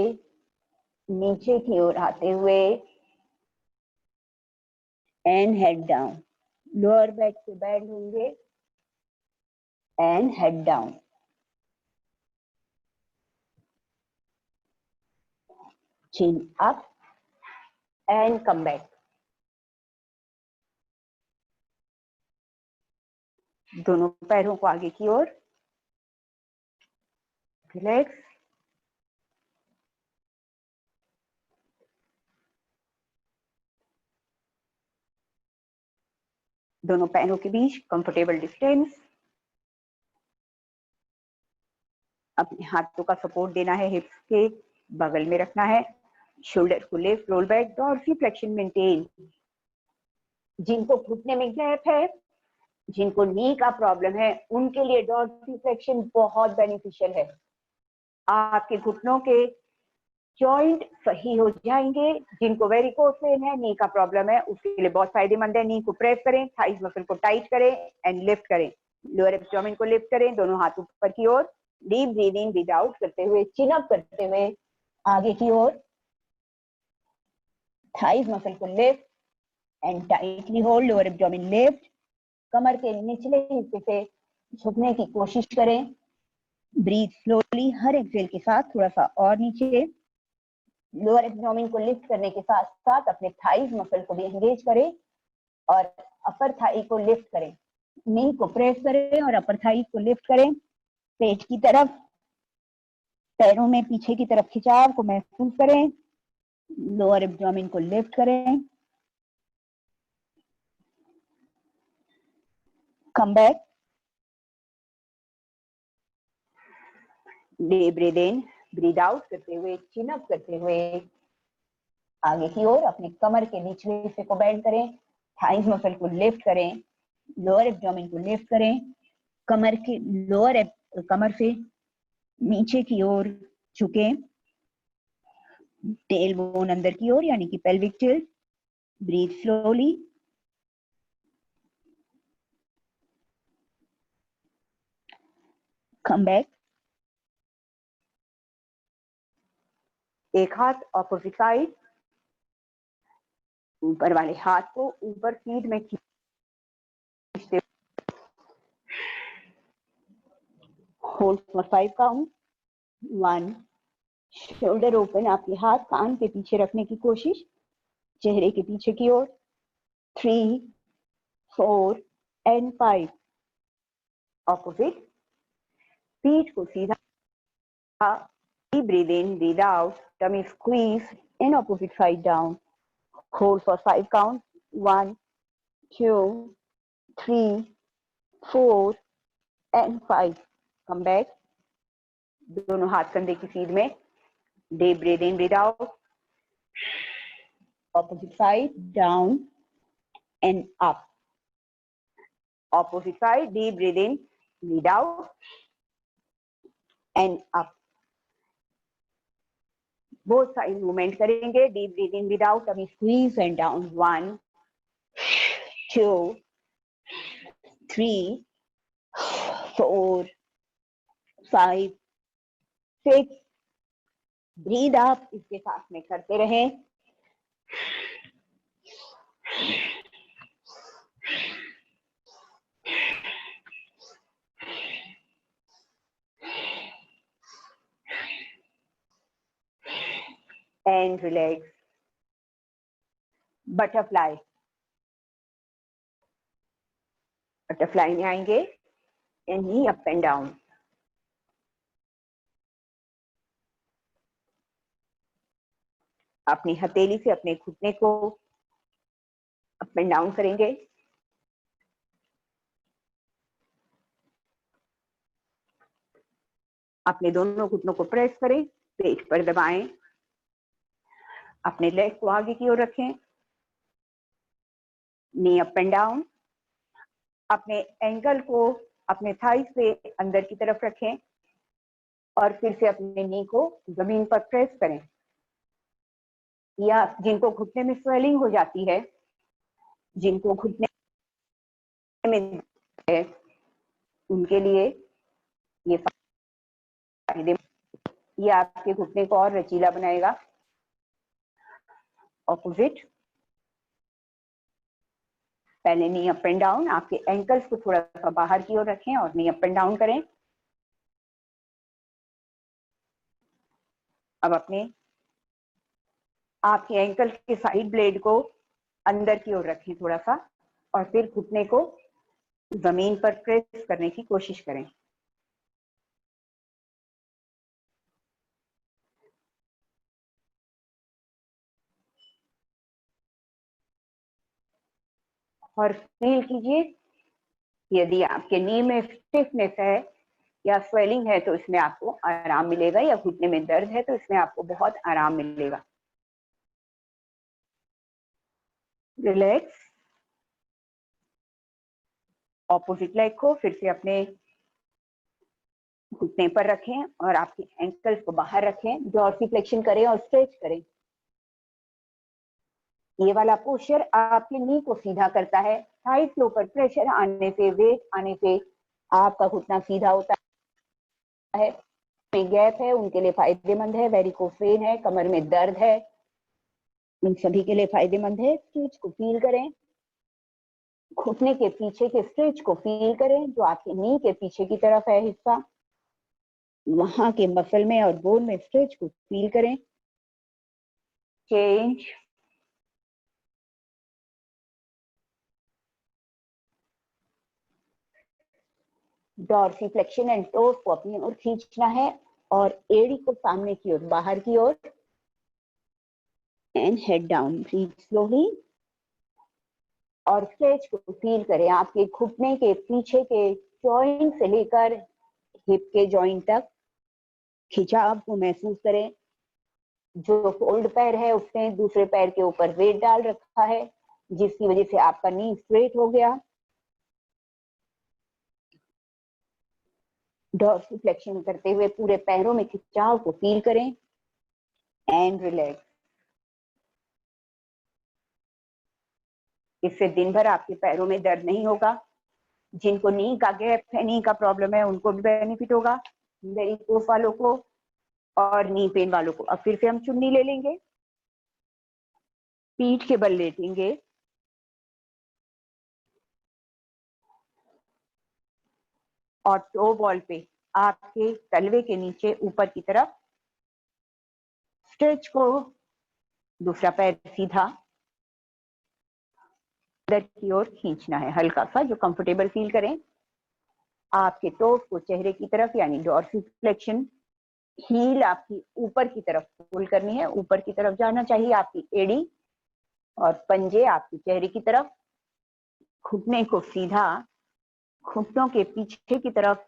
नीचे की ओर आते हुए, and head down, lower back से बेंड होंगे and head down, chin up and come back. दोनों पैरों को आगे की ओर, रिलैक्स, दोनों पैरों के बीच कंफर्टेबल डिस्टेंस, अपने हाथों का सपोर्ट देना है, हिप्स के बगल में रखना है, शोल्डर को lift, roll back, dorsiflexion maintain. जिनको घुटने में गैप है, जिनको नी का प्रॉब्लम है, उनके लिए डॉर्सिफ्लेक्शन बहुत बेनिफिशियल है। आपके घुटनों के जॉइंट सही हो जाएंगे। जिनको वेरिकोस वेन है, नी का प्रॉब्लम है, उसके लिए बहुत फायदेमंद है। नी को प्रेस करें, थाइस मसल को टाइट करें एंड लिफ्ट करें। लोअर एब्डोमेन को लिफ्ट करें, दोनों हाथ ऊपर की ओर, डीप ब्रीदिंग ब्रीद आउट करते हुए, चिन अप करते हुए आगे की ओर, थाइस मसल को lift and tightly hold, lower abdomen lift. कमर के निचले हिस्से से झुकने की कोशिश करें। ब्रीथ स्लोली, हर एक्सेल के साथ थोड़ा सा और नीचे। लोअर एब्डोमेन को लिफ्ट करने के साथ साथ अपने थाइस मसल को भी एंगेज करें और अपर थाई को लिफ्ट करें। नी को प्रेस करें और अपर थाई को लिफ्ट करें। पेट की तरफ, पैरों में पीछे की तरफ खिंचाव को महसूस करें। लोअर एब्डोमेन को लिफ्ट करें। कम बैक, डीप ब्रीथ इन ब्रीद आउट करते हुए, चिन अप करते हुए आगे की ओर, अपने कमर के निचले हिस्से को बेंड करें, थाइस मसल को लिफ्ट करें, लोअर एब्डोमेन को लिफ्ट करें। कमर के कमर से नीचे की ओर झुकें, टेल बोन अंदर की ओर यानी कि pelvic tilt. Breath slowly, come back. एक हाथ ऑपोजिट साइड, ऊपर वाले हाथ को ऊपर फीट में खींचते, hold for 5 count. 1, shoulder open, आपके हाथ कान के पीछे रखने की कोशिश, चेहरे के पीछे की ओर। 3, 4 एंड 5। ऑपोजिट, पीठ को सीधा, deep breathe in, breathe out, tummy squeeze in opposite side down. Hold for 5 count. 1, 2, 3, 4 and 5. Come back. दोनों हाथ कंधे की सीध में. Deep breathe in, breathe out. Opposite side, down and up. Opposite side, deep breathe in, breathe out and up. Both sides movement करेंगे. Deep breathe in, breathe out. tummy squeeze and down. 1, 2, 3, 4, 5, 6. Breathe आप इसके साथ में करते रहें. And relax. बटरफ्लाई. बटरफ्लाई में आएंगे and knee up and down. अपनी हथेली से अपने घुटने को अप एंड डाउन करेंगे. अपने दोनों घुटनों को प्रेस करें, पेट पर दबाएं, अपने लेग को आगे की ओर रखें, नी अप एंड डाउन. अपने एंकल को अपने थाई से अंदर की तरफ रखें और फिर से अपने नी को जमीन पर प्रेस करें. या जिनको घुटने में स्वेलिंग हो जाती है, जिनको घुटने में है, उनके लिए ये फायदे, ये आपके घुटने को और लचीला बनाएगा. ऑपोजिट, पहले नी अप एंड डाउन. आपके एंकल्स को थोड़ा सा बाहर की ओर रखें और नी अप एंड डाउन करें. अब अपने आपके एंकल के साइड ब्लेड को अंदर की ओर रखें थोड़ा सा और फिर घुटने को जमीन पर प्रेस करने की कोशिश करें. और फील कीजिए, यदि आपके नी में स्टिफनेस है या स्वेलिंग है तो इसमें आपको आराम मिलेगा, या घुटने में दर्द है तो इसमें आपको बहुत आराम मिलेगा. रिलैक्स. ऑपोजिट लेग को फिर से अपने घुटने पर रखें और आपके एंकल्स को बाहर रखें, डॉर्सिफ्लेक्शन करें और स्ट्रेच करें। ये वाला पोस्चर आपके नी को सीधा करता है। थाई फ्लो पर प्रेशर आने से, वेट आने से आपका घुटना सीधा होता है। में गैप है उनके लिए फायदेमंद है, वेरिकोस वेन है, कमर में दर्द है, उन सभी के लिए फायदेमंद है। स्ट्रेच को फील करें, घुटने के पीछे के स्ट्रेच को फील करें, जो आपके नी के पीछे की तरफ है हिस्सा, वहां के मसल में और बोन में स्ट्रेच को फील करें। चेंज, डॉर्सिफ्लेक्शन एंड टोस को अपनी ओर खींचना है और एड़ी को सामने की ओर, बाहर की ओर, and head down. Breathe slowly और स्ट्रेच को फील करें। आपके घुटने के पीछे के जॉइंट से लेकर हिप के जॉइंट तक खिंचाव को महसूस करें। जो फोल्ड पैर है उसने दूसरे पैर के ऊपर वेट डाल रखा है, जिसकी वजह से आपका नी स्ट्रेट हो गया। डॉर्सिफ्लेक्शन करते हुए पूरे पैरों में खिंचाव को फील करें एंड रिलैक्स। इससे दिन भर आपके पैरों में दर्द नहीं होगा। जिनको नी का गैप है, नी का प्रॉब्लम है, उनको भी बेनिफिट होगा, वेरिकोस वालों को और नी पेन वालों को। अब फिर से हम चुन्नी ले लेंगे, पीठ के बल लेटेंगे और टो बॉल पे आपके तलवे के नीचे ऊपर की तरफ स्ट्रेच को, दूसरा पैर सीधा अंदर की ओर खींचना है, हल्का सा, जो कंफर्टेबल फील करें। आपके टोस को चेहरे की तरफ यानी डॉर्सिफ्लेक्शन, हील आपकी ऊपर की तरफ पुल करनी है, ऊपर की तरफ जाना चाहिए आपकी एड़ी, और पंजे आपकी चेहरे की तरफ। घुटने को सीधा, घुटनों के पीछे की तरफ,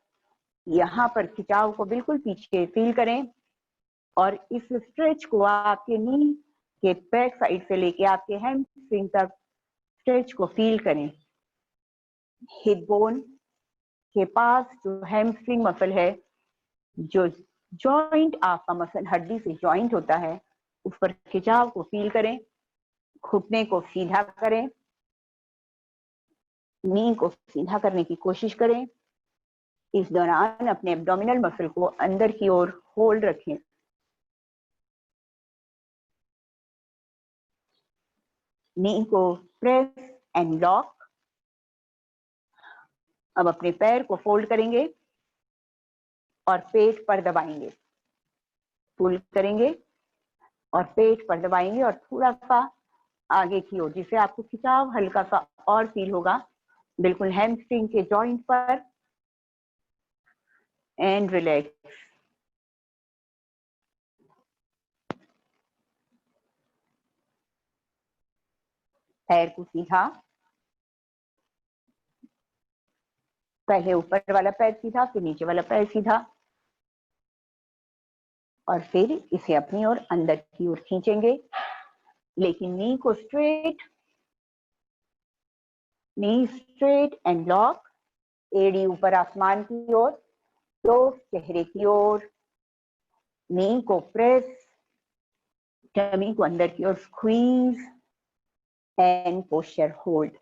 यहाँ पर खिंचाव को बिल्कुल पीछे फील करें और इस स्ट्रेच को आपके नी के बैक साइड से लेके आपके हैमस्ट्रिंग तक स्ट्रेच को फील करें। हिप बोन के पास जो हैमस्ट्रिंग मसल है, जो जॉइंट आपका मसल हड्डी से जॉइंट होता है, उस पर खिंचाव को फील करें। घुटने को सीधा करें, नी को सीधा करने की कोशिश करें। इस दौरान अपने एब्डोमिनल मसल को अंदर की ओर होल्ड रखें। नी को प्रेस एंड लॉक। अब अपने पैर को फोल्ड करेंगे और पेट पर दबाएंगे, पुल करेंगे और पेट पर दबाएंगे और थोड़ा सा आगे की ओर, जिससे आपको खिंचाव हल्का सा और फील होगा, बिल्कुल हैमस्ट्रिंग के जॉइंट पर। And relax. पैर को सीधा, पहले ऊपर वाला पैर सीधा, फिर नीचे वाला पैर सीधा, और फिर इसे अपनी ओर अंदर की ओर खींचेंगे, लेकिन नी को straight, knee straight and lock. एड़ी ऊपर आसमान की ओर, तो चेहरे की ओर, नी को प्रेस, टमी को अंदर की ओर squeeze and posture hold.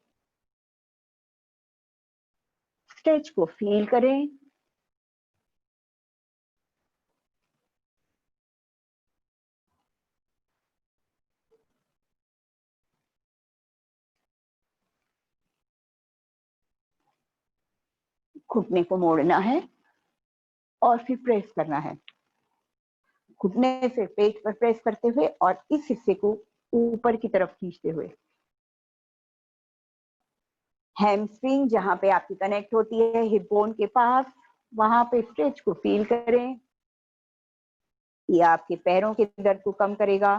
Stretch को फील करें। घुटने को मोड़ना है और फिर प्रेस करना है, घुटने से पेट पर प्रेस करते हुए और इस हिस्से को ऊपर की तरफ खींचते हुए। हैमस्ट्रिंग जहां पे आपकी कनेक्ट होती है हिप बोन के पास, वहां पे स्ट्रेच को फील करें। ये आपके पैरों के दर्द को कम करेगा,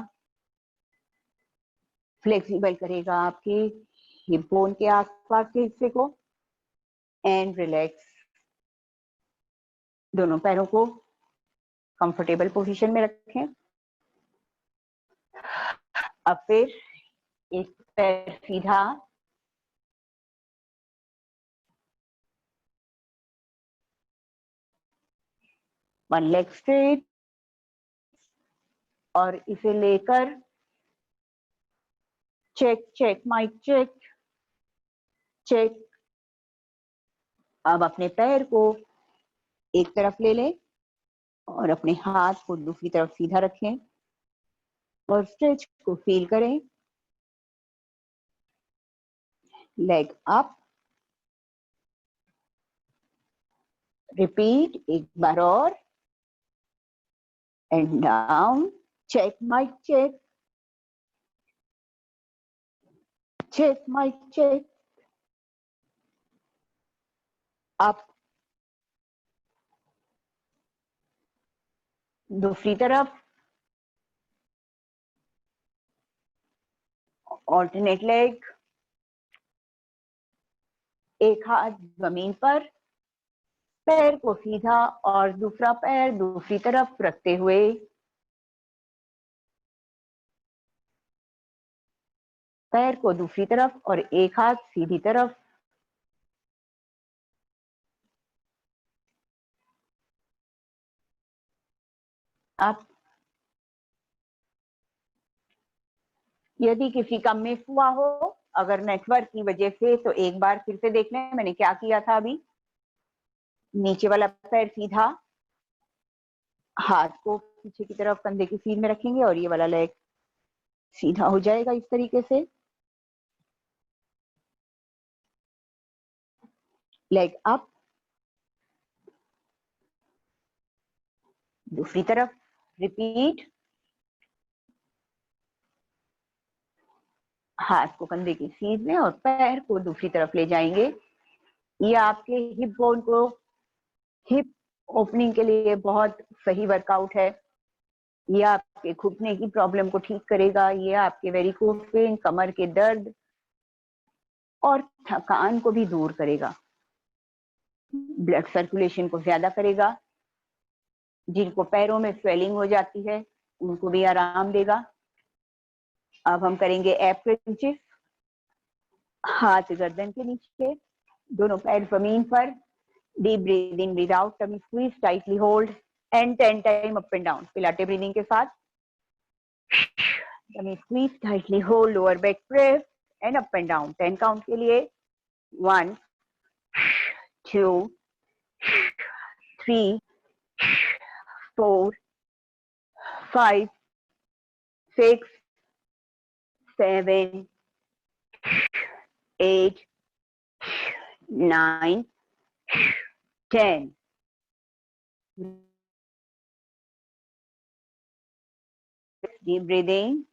फ्लेक्सिबल करेगा आपके हिप बोन के आसपास के हिस्से को। And relax. दोनों पैरों को कंफर्टेबल पोजीशन में रखें। अब फिर एक पैर सीधा, वन लेग स्ट्रेट, और इसे लेकर check check mic check check. अब अपने पैर को एक तरफ ले लें और अपने हाथ को दूसरी तरफ सीधा रखें और स्ट्रेच को फील करें। लेग अप, रिपीट एक बार और, and down, check mic check check mic check, up, दूसरी तरफ, ऑल्टरनेट लेग, एक हाथ जमीन पर, पैर को सीधा और दूसरा पैर दूसरी तरफ रखते हुए पैर को दूसरी तरफ और एक हाथ सीधी तरफ, अप। यदि किसी का मिस हुआ हो अगर नेटवर्क की वजह से, तो एक बार फिर से देख लें मैंने क्या किया था अभी। नीचे वाला पैर सीधा, हाथ को पीछे की तरफ कंधे की सीध में रखेंगे और ये वाला लेग सीधा हो जाएगा इस तरीके से। लेग अप, दूसरी तरफ, रिपीट, हाथ को कंधे की सीध में और पैर को दूसरी तरफ ले जाएंगे। ये आपके हिप बोन को, हिप ओपनिंग के लिए बहुत सही वर्कआउट है। ये आपके घुटने की प्रॉब्लम को ठीक करेगा, ये आपके वेरिकोज पेन, कमर के दर्द और थकान को भी दूर करेगा, ब्लड सर्कुलेशन को ज्यादा करेगा। जिनको पैरों में स्वेलिंग हो जाती है उनको भी आराम देगा। अब हम करेंगे एब क्रंचेस, हाथ गर्दन के नीचे, दोनों पैर जमीन पर, deep breathe in breathe out, tummy squeeze, tightly hold and 10 time up and down, Pilates breathing के साथ। Tummy squeeze, tightly hold, lower back press and up and down 10 count के लिए। 1 2 3 4 5 6 7 8 9 10। Deep breathing.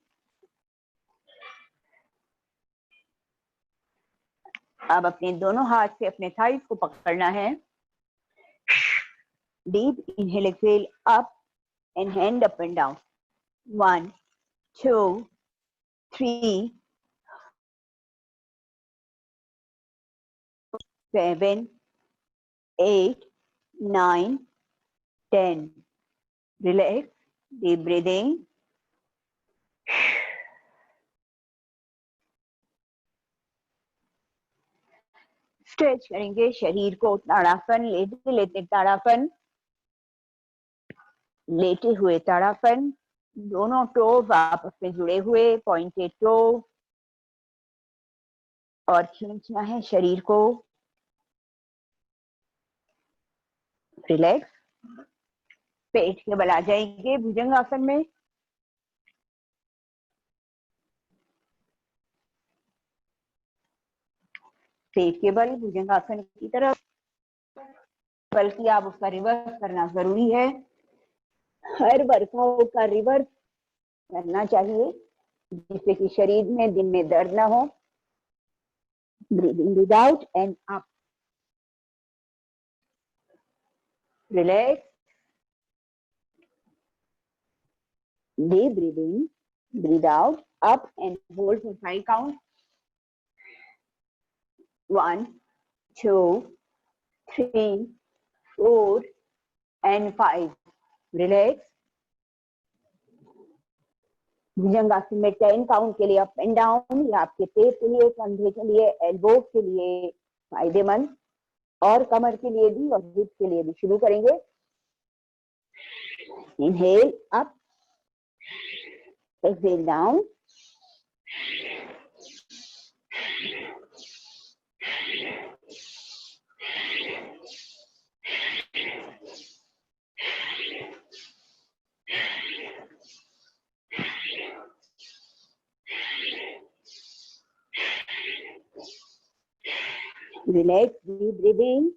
अब अपने दोनों हाथ से अपने थाइस को पकड़ना है। Deep inhale, exhale, up and hand up and down. 1 2 3 7 8 9 10. Relax. Deep breathing. Stretch करेंगे शरीर को, ताड़ासन, लेटे लेटे ताड़ासन, लेटे हुए ताड़ासन, दोनों टोज आपस में जुड़े हुए, पॉइंटेड टो, और खींचना है शरीर को। रिलैक्स, पेट के बल आ जाएंगे भुजंगासन में। पेट के बल भुजंगासन की तरफ, बल्कि आप उसका रिवर्स करना जरूरी है। हर वर्कआउट का रिवर्स करना चाहिए जिससे कि शरीर में दिन में दर्द ना हो। Breathing breathe out and up, relax, deep breathing, breathe out, up and hold for 5 count. 1 2 3 4 and 5. Relax. भुजंगासन में 10 काउंट के लिए अप एंड डाउन, ये आपके पेट के लिए, कंधे के लिए, एल्बोज के लिए फायदेमंद, और कमर के लिए भी और हिप के लिए भी। शुरू करेंगे। Inhale up, exhale down. Relax, deep breathing,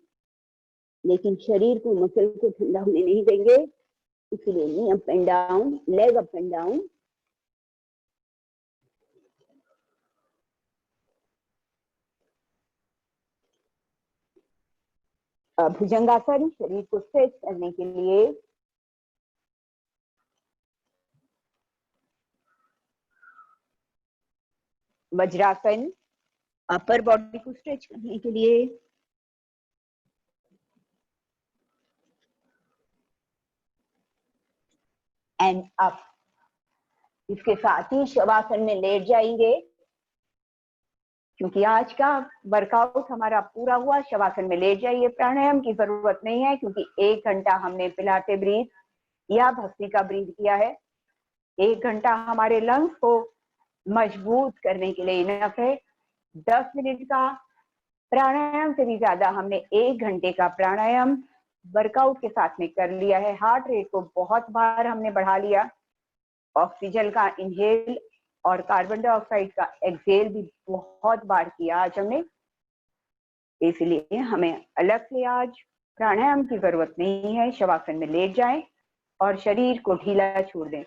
लेकिन शरीर को, मसल को ठंडा होने नहीं देंगे, इसलिए knee up and down, leg up and down. Bhujangasana, शरीर को स्ट्रेच करने के लिए। वज्रासन, अपर बॉडी को स्ट्रेच करने के लिए। And up. इसके साथ ही शवासन में लेट जाएंगे, क्योंकि आज का वर्कआउट हमारा पूरा हुआ। शवासन में लेट जाइए, प्राणायाम की जरूरत नहीं है, क्योंकि 1 घंटा हमने पिलाते ब्रीथ या भस्त्रिका ब्रीथ किया है। 1 घंटा हमारे लंग्स को मजबूत करने के लिए इनफ है। 10 मिनट का प्राणायाम से भी ज्यादा हमने 1 घंटे का प्राणायाम वर्कआउट के साथ में कर लिया है। हार्ट रेट को बहुत बार हमने बढ़ा लिया। ऑक्सीजन का इनहेल और कार्बन डाइऑक्साइड का एक्सेल भी बहुत बार किया आज हमने। इसलिए हमें अलग से आज प्राणायाम की जरूरत नहीं है। शवासन में लेट जाएं और शरीर को ढीला छोड़ दें,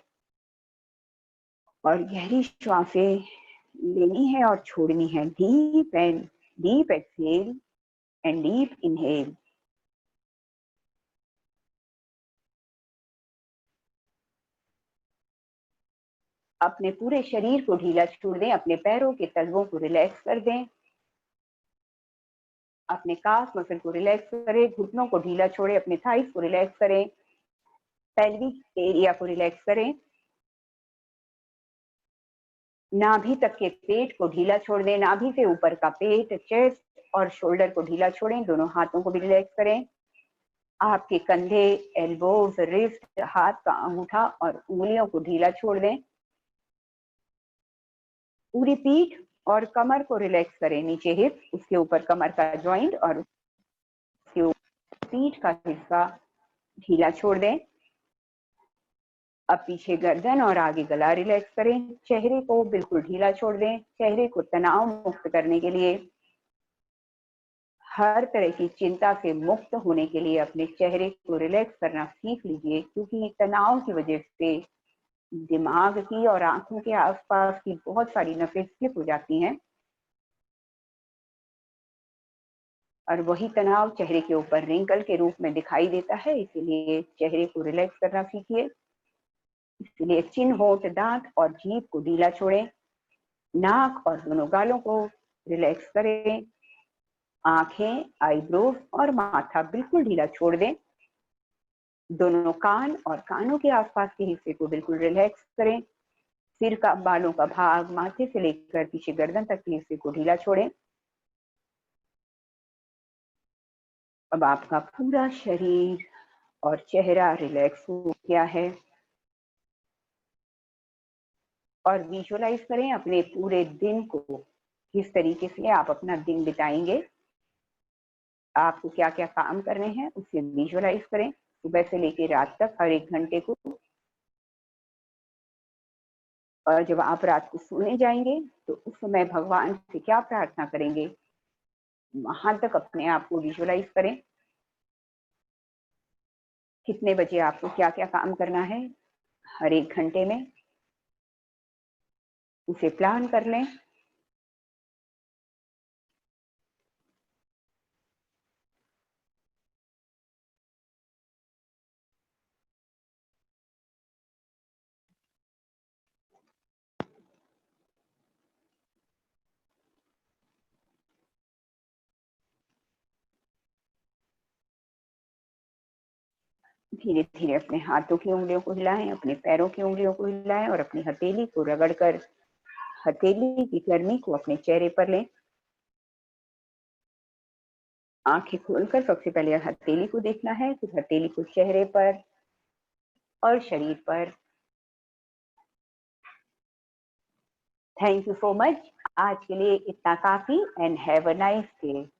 और गहरी श्वासें लेनी है और छोड़नी है। Deep exhale and deep inhale. अपने पूरे शरीर को ढीला छोड़ दें, अपने पैरों के तलवों को रिलैक्स कर दें, अपने काफ मसल को रिलैक्स करें, घुटनों को ढीला छोड़ें, अपने थाइस को रिलैक्स करें, पेल्विक एरिया को रिलैक्स करें, नाभि तक के पेट को ढीला छोड़ दें, नाभि से ऊपर का पेट, चेस्ट और शोल्डर को ढीला छोड़ें, दोनों हाथों को भी रिलैक्स करें। आपके कंधे, एल्बोज, रिस्ट, हाथ का अंगूठा और उंगलियों को ढीला छोड़ दें। पूरी पीठ और कमर को रिलैक्स करें, नीचे हिप, उसके ऊपर कमर का जॉइंट और उसके ऊपर पीठ का हिस्सा ढीला छोड़ दें। अब पीछे गर्दन और आगे गला रिलैक्स करें। चेहरे को बिल्कुल ढीला छोड़ दें। चेहरे को तनाव मुक्त करने के लिए, हर तरह की चिंता से मुक्त होने के लिए अपने चेहरे को रिलैक्स करना सीख लीजिए, क्योंकि तनाव की वजह से दिमाग की और आंखों के आसपास की बहुत सारी नसें स्लिप हो जाती हैं, और वही तनाव चेहरे के ऊपर रिंकल के रूप में दिखाई देता है। इसीलिए चेहरे को रिलैक्स करना सीखिए। इसलिए चिन, होंठ, दांत और जीभ को ढीला छोड़ें। नाक और दोनों गालों को रिलैक्स करें। आंखें, आईब्रोज और माथा बिल्कुल ढीला छोड़ दें। दोनों कान और कानों के आसपास के हिस्से को बिल्कुल रिलैक्स करें। सिर का, बालों का भाग, माथे से लेकर पीछे गर्दन तक के हिस्से को ढीला छोड़ें। अब आपका पूरा शरीर और चेहरा रिलैक्स हो गया है, और विजुअलाइज करें अपने पूरे दिन को, किस तरीके से आप अपना दिन बिताएंगे, आपको क्या क्या काम करने हैं, उसे विजुअलाइज करें सुबह से लेकर रात तक, हर 1 घंटे को। और जब आप रात को सोने जाएंगे तो उस समय भगवान से क्या प्रार्थना करेंगे, वहां तक अपने आप को विजुअलाइज करें। कितने बजे आपको क्या क्या काम करना है हर 1 घंटे में, उसे प्लान कर लें। धीरे धीरे अपने हाथों की उंगलियों को हिलाएं, अपने पैरों की उंगलियों को हिलाएं, और अपनी हथेली को रगड़कर हथेली की गर्मी को अपने चेहरे पर लें। आंखें खोलकर सबसे पहले हथेली को देखना है, फिर हथेली को चेहरे पर, और शरीर पर। Thank you so much. आज के लिए इतना काफी and have a nice day.